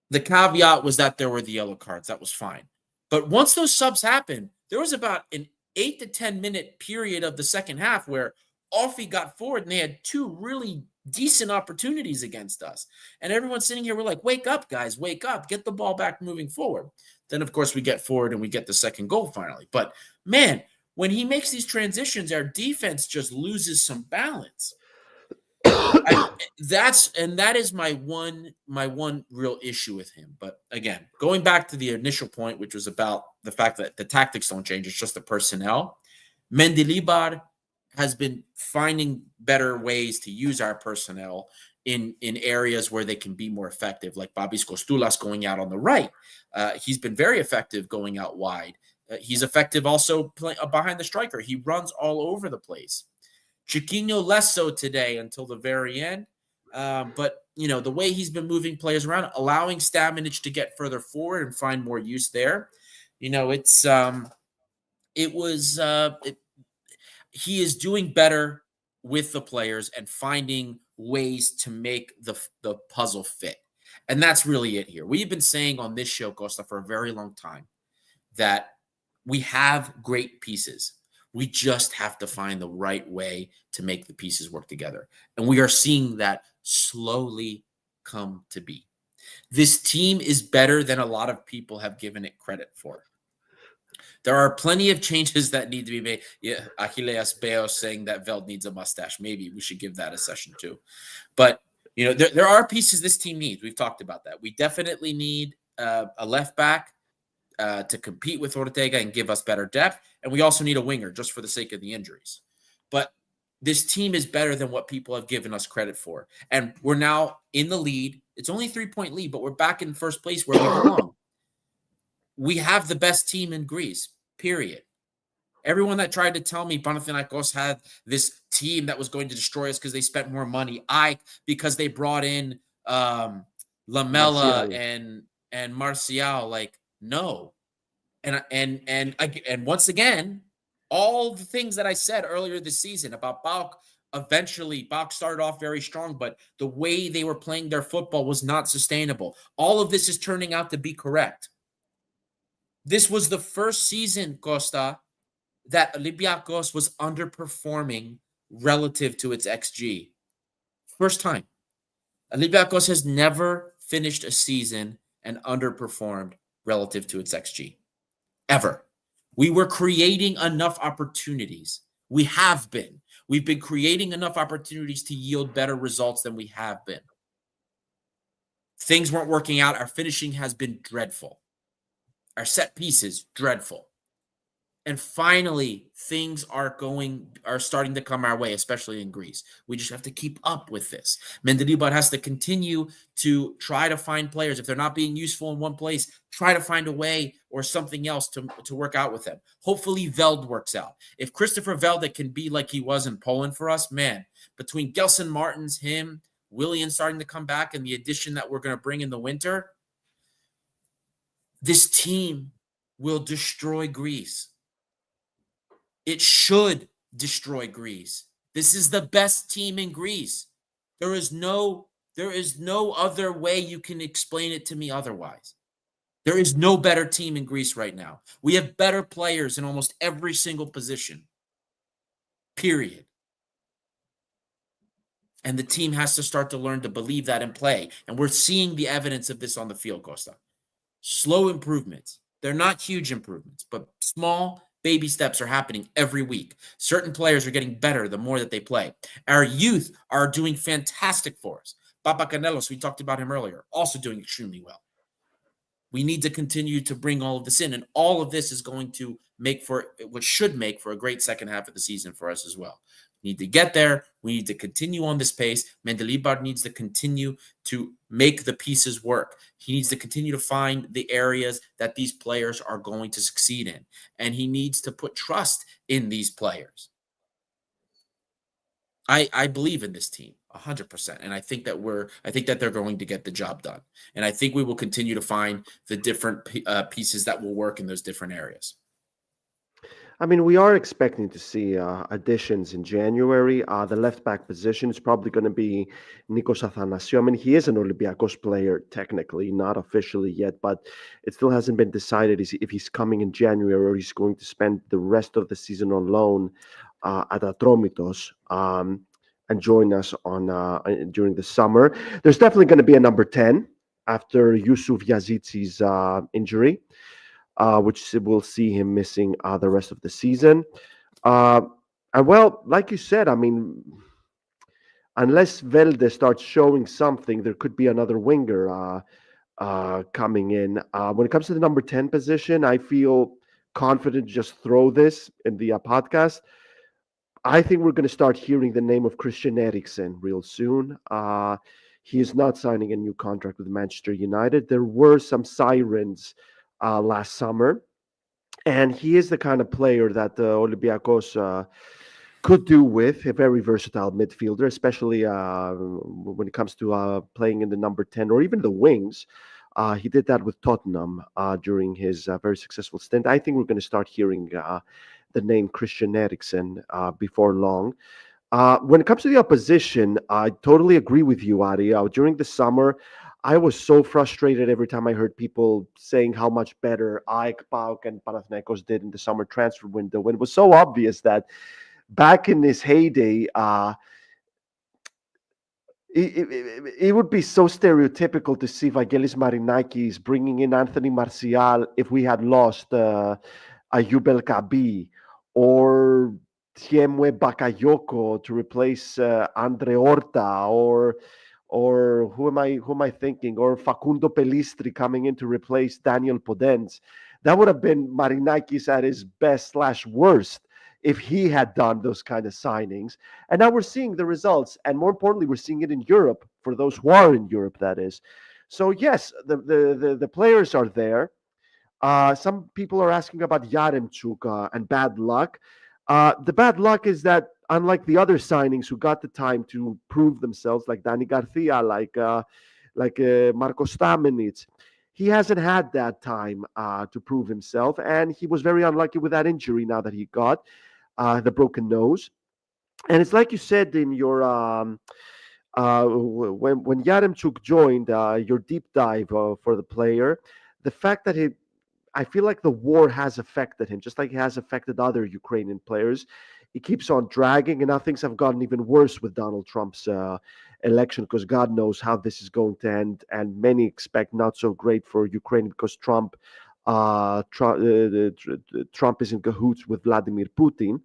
The caveat was that there were the yellow cards. That was fine. But once those subs happened, there was about an 8 to 10 minute period of the second half where OFI got forward and they had 2 really decent opportunities against us. And everyone's sitting here, we're like, wake up, guys, wake up, get the ball back moving forward. Then, of course, we get forward and we get the second goal finally. But, man, when he makes these transitions, our defense just loses some balance. That is my one real issue with him. But again, going back to the initial point, which was about the fact that the tactics don't change, it's just the personnel. Mendilibar has been finding better ways to use our personnel in areas where they can be more effective, like Babis Costulas going out on the right. He's been very effective going out wide. He's effective also behind the striker. He runs all over the place. Chiquinho less so today until the very end. But, the way he's been moving players around, allowing Stamenic to get further forward and find more use there, he is doing better with the players and finding ways to make the puzzle fit. And that's really it here. We've been saying on this show, Costa, for a very long time that we have great pieces. We just have to find the right way to make the pieces work together. And we are seeing that slowly come to be. This team is better than a lot of people have given it credit for. There are plenty of changes that need to be made. Yeah, Achilles Beos saying that Veld needs a mustache. Maybe we should give that a session too. But, there are pieces this team needs. We've talked about that. We definitely need a left back to compete with Ortega and give us better depth. And we also need a winger just for the sake of the injuries. But this team is better than what people have given us credit for. And we're now in the lead. It's only a 3-point lead, but we're back in first place where we belong. We have the best team in Greece, period. Everyone that tried to tell me Panathinaikos had this team that was going to destroy us because they spent more money, because they brought in Lamela and Martial, like, no. And once again, all the things that I said earlier this season about PAOK, eventually PAOK started off very strong, but the way they were playing their football was not sustainable. All of this is turning out to be correct. This was the first season, Costa, that Olympiacos was underperforming relative to its XG. First time. Olympiacos has never finished a season and underperformed relative to its XG. Ever. We were creating enough opportunities. We have been. We've been creating enough opportunities to yield better results than we have been. Things weren't working out. Our finishing has been dreadful. Our set pieces, dreadful. And finally, things are starting to come our way, especially in Greece. We just have to keep up with this. Mendilibar has to continue to try to find players. If they're not being useful in one place, try to find a way or something else to work out with them. Hopefully, Veld works out. If Christopher Velde can be like he was in Poland for us, man, between Gelson Martins, him, Willian starting to come back, and the addition that we're going to bring in the winter, this team will destroy Greece. It should destroy Greece. This is the best team in Greece. There is no other way you can explain it to me otherwise. There is no better team in Greece right now. We have better players in almost every single position. Period. And the team has to start to learn to believe that and play. And we're seeing the evidence of this on the field, Costa. Slow improvements. They're not huge improvements, but small baby steps are happening every week. Certain players are getting better the more that they play. Our youth are doing fantastic for us. Papa Canelos, we talked about him earlier, also doing extremely well. We need to continue to bring all of this in, and all of this is going to should make for a great second half of the season for us as well. We need to get there. We need to continue on this pace. Mendilibar needs to continue to make the pieces work. He needs to continue to find the areas that these players are going to succeed in, and he needs to put trust in these players. I believe in this team 100%, and I think that they're going to get the job done, and I think we will continue to find the different pieces that will work in those different areas. I mean, we are expecting to see additions in January. The left back position is probably going to be Nikos Athanasiou. I mean, he is an Olympiacos player, technically, not officially yet, but it still hasn't been decided if he's coming in January or he's going to spend the rest of the season on loan at Atromitos and join us during the summer. There's definitely going to be a number 10 after Yusuf Yazitsi's injury. Which will see him missing the rest of the season. And well, like you said, I mean, unless Velde starts showing something, there could be another winger coming in. When it comes to the number 10 position, I feel confident to just throw this in the podcast. I think we're going to start hearing the name of Christian Eriksen real soon. He is not signing a new contract with Manchester United. There were some sirens last summer, and he is the kind of player that Olympiacos could do with, a very versatile midfielder, especially when it comes to playing in the number 10 or even the wings. He did that with Tottenham during his very successful stint. I think we're going to start hearing the name Christian Eriksen before long. When it comes to the opposition, I totally agree with you, Ari. During the summer, I was so frustrated every time I heard people saying how much better AEK, PAOK, and Panathinaikos did in the summer transfer window, when it was so obvious that back in his heyday, it would be so stereotypical to see Vangelis Marinakis bringing in Anthony Martial if we had lost Ayub El Kabi, or Tiemwe Bakayoko to replace Andre Horta, or who am I thinking? Or Facundo Pelistri coming in to replace Daniel Podence. That would have been Marinakis at his best / worst if he had done those kind of signings. And now we're seeing the results, and more importantly, we're seeing it in Europe for those who are in Europe. That is. So yes, the players are there. Some people are asking about Yaremchuk and bad luck. The bad luck is that, unlike the other signings who got the time to prove themselves, like Dani Garcia, like Marko Stamenic, he hasn't had that time to prove himself, and he was very unlucky with that injury now that he got the broken nose. And it's like you said in your when Yaremchuk joined your deep dive for the player, the fact that I feel like the war has affected him, just like it has affected other Ukrainian players. He keeps on dragging, and now things have gotten even worse with Donald Trump's election, because God knows how this is going to end, and many expect not so great for Ukraine because Trump is in cahoots with Vladimir Putin.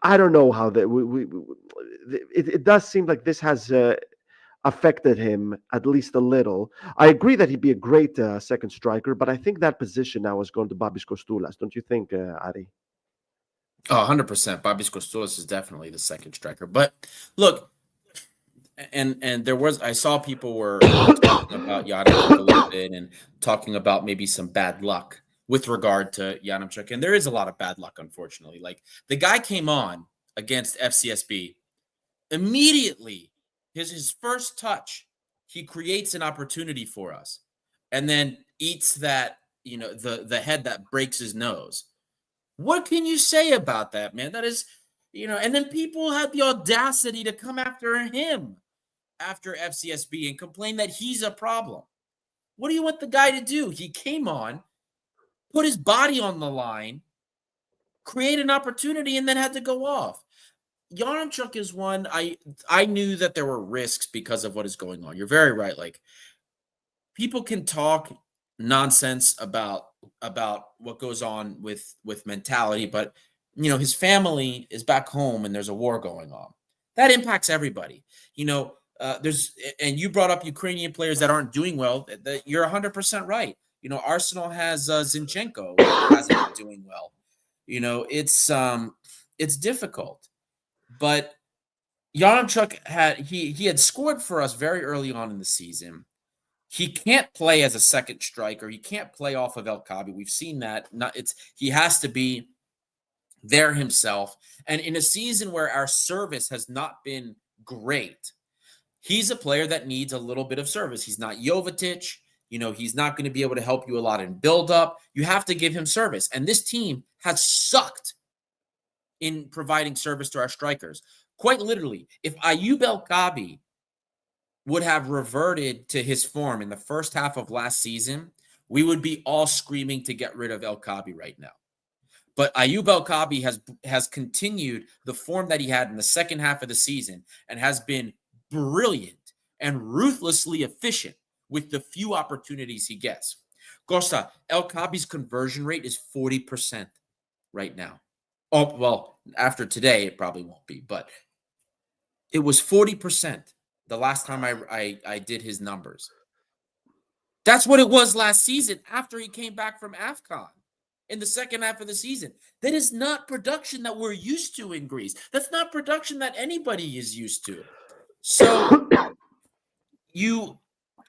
I don't know how that it does seem like this has affected him at least a little. I agree that he'd be a great second striker, but I think that position now is going to Babis Kostulas. Don't you think, Ari? Oh, 100%. Babis Costulas is definitely the second striker. But look, and there was I saw people were talking about Yaremchuk a little bit and talking about maybe some bad luck with regard to Yaremchuk, and there is a lot of bad luck, unfortunately. Like the guy came on against FCSB immediately, his first touch, he creates an opportunity for us, and then eats that the head that breaks his nose. What can you say about that, man? That is, and then people had the audacity to come after him after FCSB and complain that he's a problem. What do you want the guy to do? He came on, put his body on the line, create an opportunity, and then had to go off. Yaremchuk is one I knew that there were risks because of what is going on. You're very right. Like people can talk nonsense about what goes on with mentality, but his family is back home and there's a war going on. That impacts everybody. There's and you brought up Ukrainian players that aren't doing well. That you're 100% right. Arsenal has Zinchenko that hasn't been doing well. It's difficult, but Yaremchuk had scored for us very early on in the season. He can't play as a second striker. He can't play off of El Kabi. We've seen that. He has to be there himself. And in a season where our service has not been great, he's a player that needs a little bit of service. He's not Jovetic. He's not going to be able to help you a lot in build-up. You have to give him service. And this team has sucked in providing service to our strikers. Quite literally, if Ayoub El Kabi would have reverted to his form in the first half of last season, we would be all screaming to get rid of El Kabi right now. But Ayoub El Kabi has continued the form that he had in the second half of the season and has been brilliant and ruthlessly efficient with the few opportunities he gets. Costa, El Kabi's conversion rate is 40% right now. Oh, well, after today, it probably won't be, but it was 40% the last time I did his numbers. That's what it was last season after he came back from AFCON in the second half of the season. That is not production that we're used to in Greece. That's not production that anybody is used to. So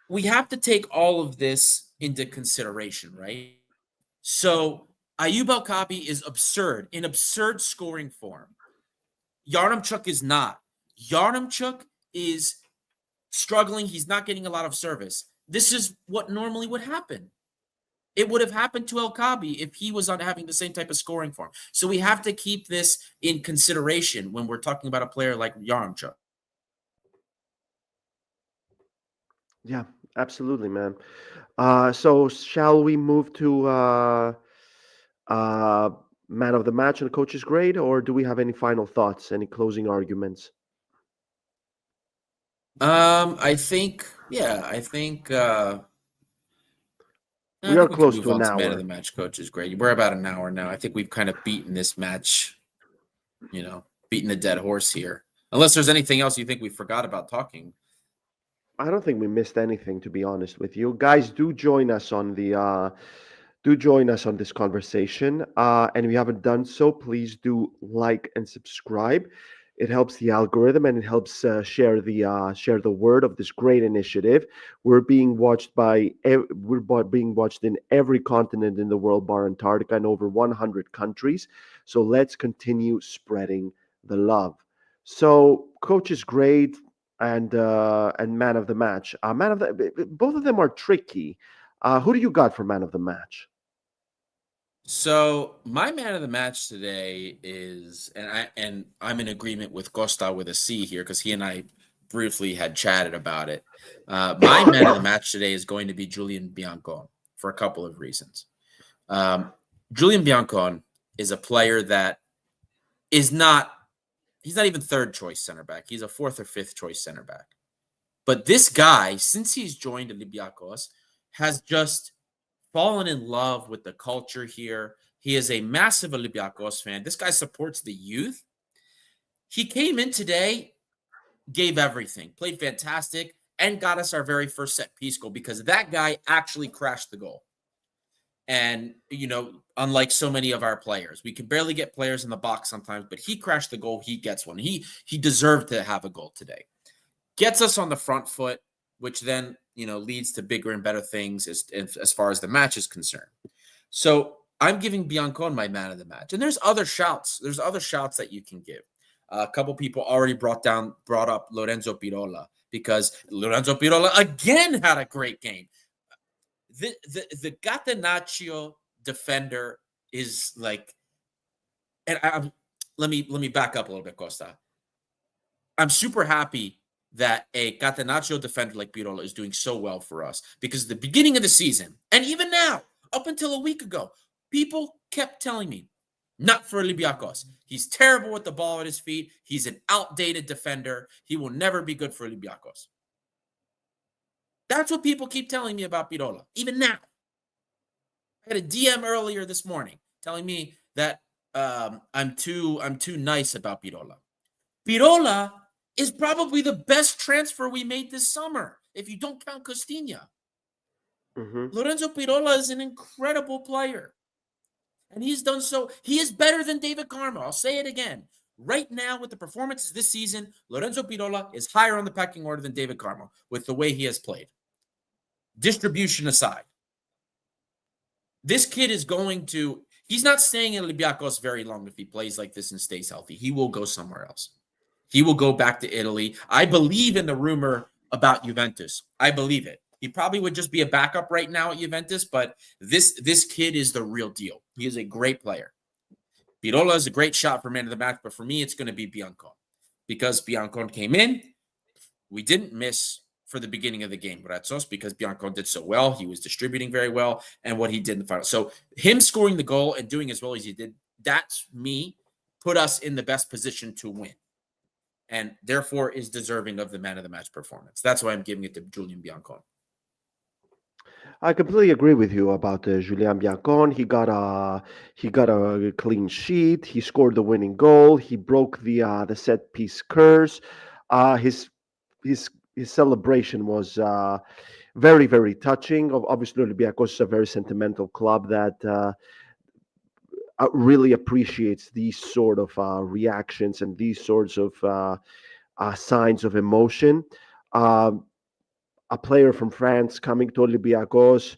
we have to take all of this into consideration, right? So Ayoub El Kabi is absurd, in absurd scoring form. Yaremchuk is not. Yaremchuk is struggling. He's not getting a lot of service. This is what normally would happen. It would have happened to El Kabi if he was not having the same type of scoring form. So we have to keep this in consideration when we're talking about a player like Yaremchuk. Yeah, absolutely, man. So shall we move to uh, man of the match and coach's grade, or do we have any final thoughts, any closing arguments? I think, yeah, We I are think we can close move to an on to man of the hour. match, coach is great. We're about an hour now. I think we've kind of beaten this match, beaten the dead horse here. Unless there's anything else you think we forgot about talking. I don't think we missed anything, to be honest with you. Guys, do join us on this conversation. And if you haven't done so, please do like and subscribe. It helps the algorithm and it helps share the word of this great initiative. We're being watched being watched in every continent in the world, bar Antarctica, in over 100 countries. So let's continue spreading the love. So, coach is great and man of the match. Both of them are tricky. Who do you got for man of the match? So my man of the match today is, and I'm in agreement with Costa with a C here because he and I briefly had chatted about it. My man of the match today is going to be Julian Biancon for a couple of reasons. Julian Biancon is a player that is not, he's not even third choice center back. He's a fourth or fifth choice center back. But this guy, since he's joined Olympiacos, has just fallen in love with the culture here. He is a massive Olympiacos fan. This guy supports the youth. He came in today, gave everything, played fantastic, and got us our very first set piece goal because that guy actually crashed the goal. And, unlike so many of our players, we can barely get players in the box sometimes, but he crashed the goal. He gets one. He deserved to have a goal today. Gets us on the front foot, which then, leads to bigger and better things as far as the match is concerned. So I'm giving Biancon my man of the match. And there's other shouts. There's other shouts that you can give. A couple people already brought up Lorenzo Pirola because Lorenzo Pirola again had a great game. The Catenaccio defender is like, and let me back up a little bit, Costa. I'm super happy that a Catenaccio defender like Pirola is doing so well for us because at the beginning of the season, and even now, up until a week ago, people kept telling me, not for Olympiacos. He's terrible with the ball at his feet. He's an outdated defender. He will never be good for Olympiacos. That's what people keep telling me about Pirola, even now. I had a DM earlier this morning telling me that I'm too nice about Pirola. Pirola is probably the best transfer we made this summer, if you don't count Costinha. Mm-hmm. Lorenzo Pirola is an incredible player. And he's done so. He is better than David Carmo. I'll say it again. Right now, with the performances this season, Lorenzo Pirola is higher on the pecking order than David Carmo with the way he has played. Distribution aside. This kid is he's not staying in Olympiacos very long if he plays like this and stays healthy. He will go somewhere else. He will go back to Italy. I believe in the rumor about Juventus. I believe it. He probably would just be a backup right now at Juventus, but this kid is the real deal. He is a great player. Pirola is a great shot for man of the match, but for me, it's going to be Biancon. Because Biancon came in, we didn't miss for the beginning of the game, Brazos, because Biancon did so well. He was distributing very well, and what he did in the final. So him scoring the goal and doing as well as he did, that's me, put us in the best position to win. And therefore is deserving of the man of the match performance. That's why I'm giving it to Julian Biancon. I completely agree with you about Julian Biancon. He got a clean sheet. He scored the winning goal. He broke the set piece curse. His his celebration was very, very touching. Obviously, Olympiacos is a very sentimental club that really appreciates these sort of reactions and these sorts of signs of emotion. Um a player from France coming to Olympiacos,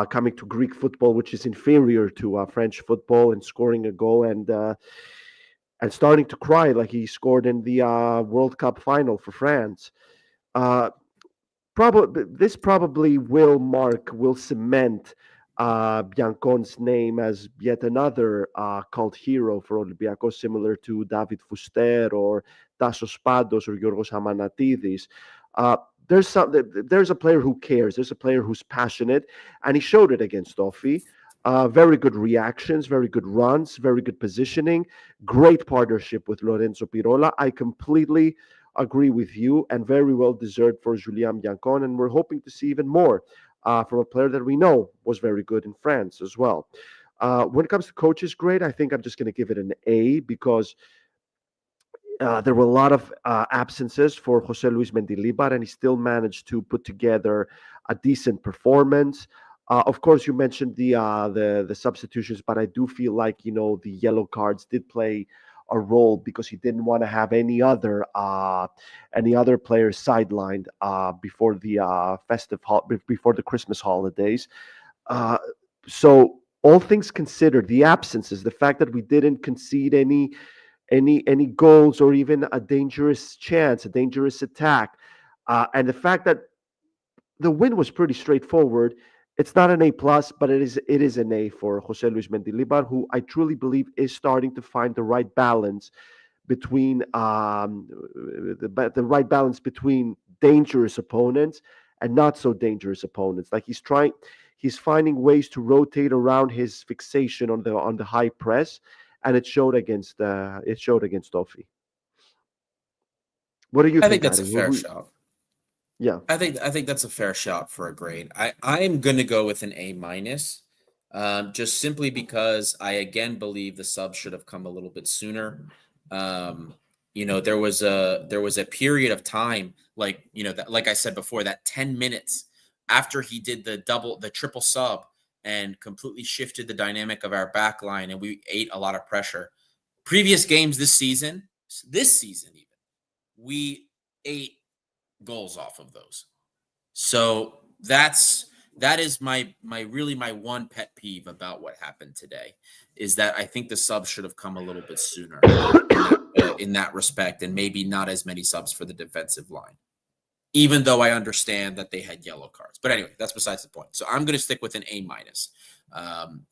coming to Greek football, which is inferior to French football, and scoring a goal and starting to cry like he scored in the World Cup final for France. Uh, this probably will cement Biancon's name as yet another cult hero for Olympiacos, similar to David Fuster or Tassos Pados or Yorgos Amanatidis. Uh, there's a player who cares. There's a player who's passionate, and he showed it against OFI. Very good reactions, very good runs, very good positioning, great partnership with Lorenzo Pirola. I completely agree with you, and very well deserved for Julian Biancon. And we're hoping to see even more from a player that we know was very good in France as well. When it comes to coaches grade, I think I'm just going to give it an A because there were a lot of absences for Jose Luis Mendilibar, and he still managed to put together a decent performance. Of course, you mentioned the substitutions, but I do feel like the yellow cards did play a role because he didn't want to have any other players sidelined before the before the Christmas holidays. Uh, so all things considered, the absences, the fact that we didn't concede any goals or even a dangerous chance, a dangerous attack, and the fact that the win was pretty straightforward. It's not an A plus, but it is an A for Jose Luis Mendilibar, who I truly believe is starting to find the right balance between the right balance between dangerous opponents and not so dangerous opponents. Like he's finding ways to rotate around his fixation on the high press, and it showed against Toffee. What do you I think think, that's a Addy? fair shout. Yeah. I think that's a fair shout for a grade. I'm gonna go with an A minus, just simply because I again believe the sub should have come a little bit sooner. Um, there was a period of time, like, that, like I said before, that 10 minutes after he did the triple sub and completely shifted the dynamic of our back line, and we ate a lot of pressure. Previous games this season even, we ate goals off of those. So that is my one pet peeve about what happened today, is that I think the subs should have come a little bit sooner in that respect, and maybe not as many subs for the defensive line, even though I understand that they had yellow cards. But anyway, that's besides the point. So I'm going to stick with an A minus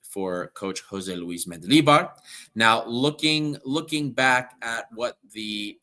for Coach Jose Luis Mendilibar. Now, looking back at what the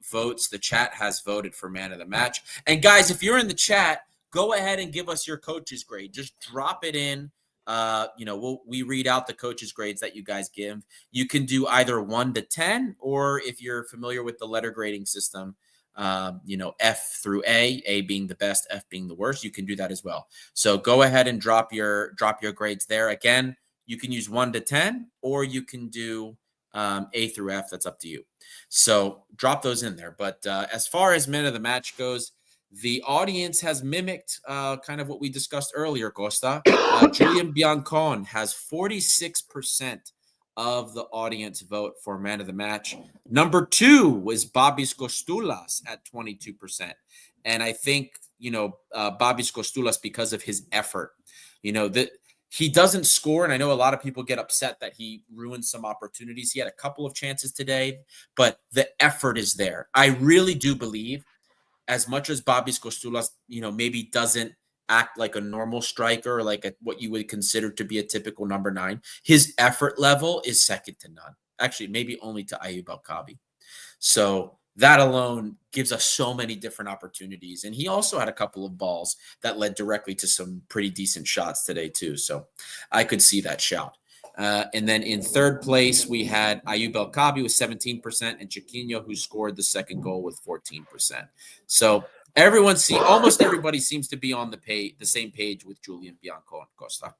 chat has voted for man of the match. And guys, if you're in the chat, go ahead and give us your coach's grade. Just drop it in. We read out the coach's grades that you guys give. You can do either 1 to 10, or if you're familiar with the letter grading system, F through A being the best, F being the worst, you can do that as well. So go ahead and drop your grades there. Again, you can use 1 to 10, or you can do A through F. That's up to you. So drop those in there. But as far as man of the match goes, the audience has mimicked kind of what we discussed earlier, Costa. Julian Biancon has 46% of the audience vote for man of the match. Number 2 was Babis Kostulas at 22%. And I think, Babis Kostulas, because of his effort, that he doesn't score. And I know a lot of people get upset that he ruined some opportunities. He had a couple of chances today, but the effort is there. I really do believe, as much as Babis Kostulas, maybe doesn't act like a normal striker, or like what you would consider to be a typical number 9, his effort level is second to none. Actually, maybe only to Ayoub El-Kabi. So that alone gives us so many different opportunities. And he also had a couple of balls that led directly to some pretty decent shots today too. So I could see that shout. And then in third place, we had Ayoub El-Kabi with 17%, and Chiquinho, who scored the second goal, with 14%. So almost everybody seems to be on the same page with Julian Bianco and Costa.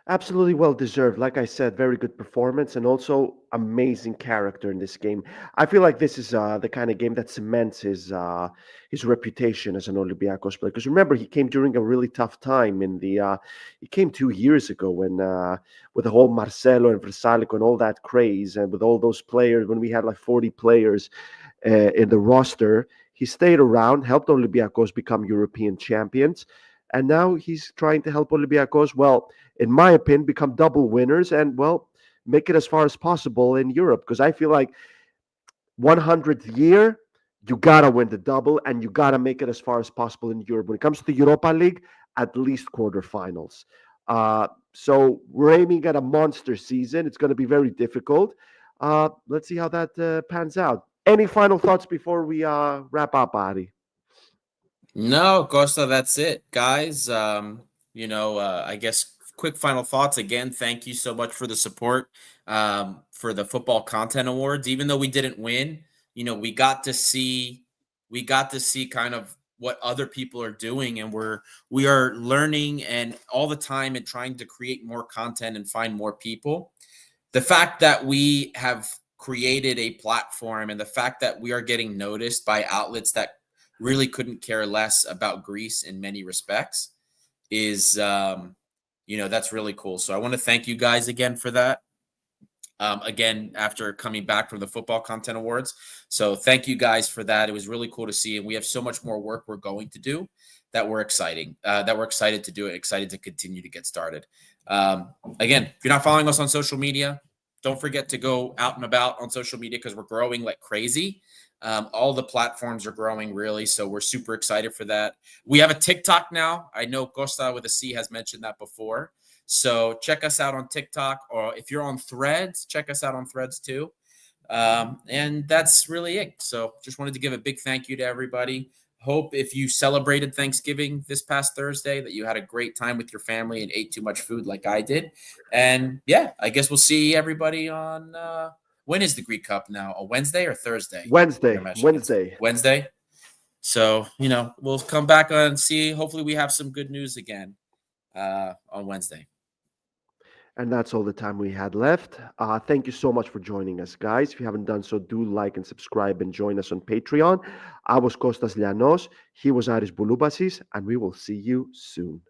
Absolutely well deserved. Like I said, very good performance and also amazing character in this game. I feel like this is the kind of game that cements his reputation as an Olympiacos player. Because remember, he came during a really tough time he came 2 years ago when with the whole Marcelo and Versalico and all that craze, and with all those players, when we had like 40 players in the roster. He stayed around, helped Olympiacos become European champions, and now he's trying to help Olympiacos, well, in my opinion, become double winners and, well, make it as far as possible in Europe. Because I feel like 100th year, you got to win the double and you got to make it as far as possible in Europe. When it comes to the Europa League, at least quarterfinals. So we're aiming at a monster season. It's going to be very difficult. Let's see how that pans out. Any final thoughts before we wrap up, Adi? No, Costa, that's it, guys. I guess quick final thoughts. Again, thank you so much for the support for the Football Content Awards. Even though we didn't win, we got to see kind of what other people are doing, and we are learning and all the time and trying to create more content and find more people. The fact that we have created a platform, and the fact that we are getting noticed by outlets that really couldn't care less about Greece in many respects is, that's really cool. So I want to thank you guys again for that. Again, after coming back from the Football Content Awards. So thank you guys for that. It was really cool to see. And we have so much more work we're going to do that we're excited to do it, excited to continue to get started. Again, if you're not following us on social media, don't forget to go out and about on social media, because we're growing like crazy. All the platforms are growing, really. So we're super excited for that. We have a TikTok now. I know Costa with a C has mentioned that before. So check us out on TikTok, or if you're on Threads, check us out on Threads too. And that's really it. So just wanted to give a big thank you to everybody. Hope if you celebrated Thanksgiving this past Thursday that you had a great time with your family and ate too much food like I did. And yeah, I guess we'll see everybody on when is the Greek Cup now? A Wednesday or Thursday? Wednesday. So, we'll come back and see. Hopefully we have some good news again on Wednesday. And that's all the time we had left. Thank you so much for joining us, guys. If you haven't done so, do like and subscribe and join us on Patreon. I was Kostas Lianos. He was Aris Bouloubasis, and we will see you soon.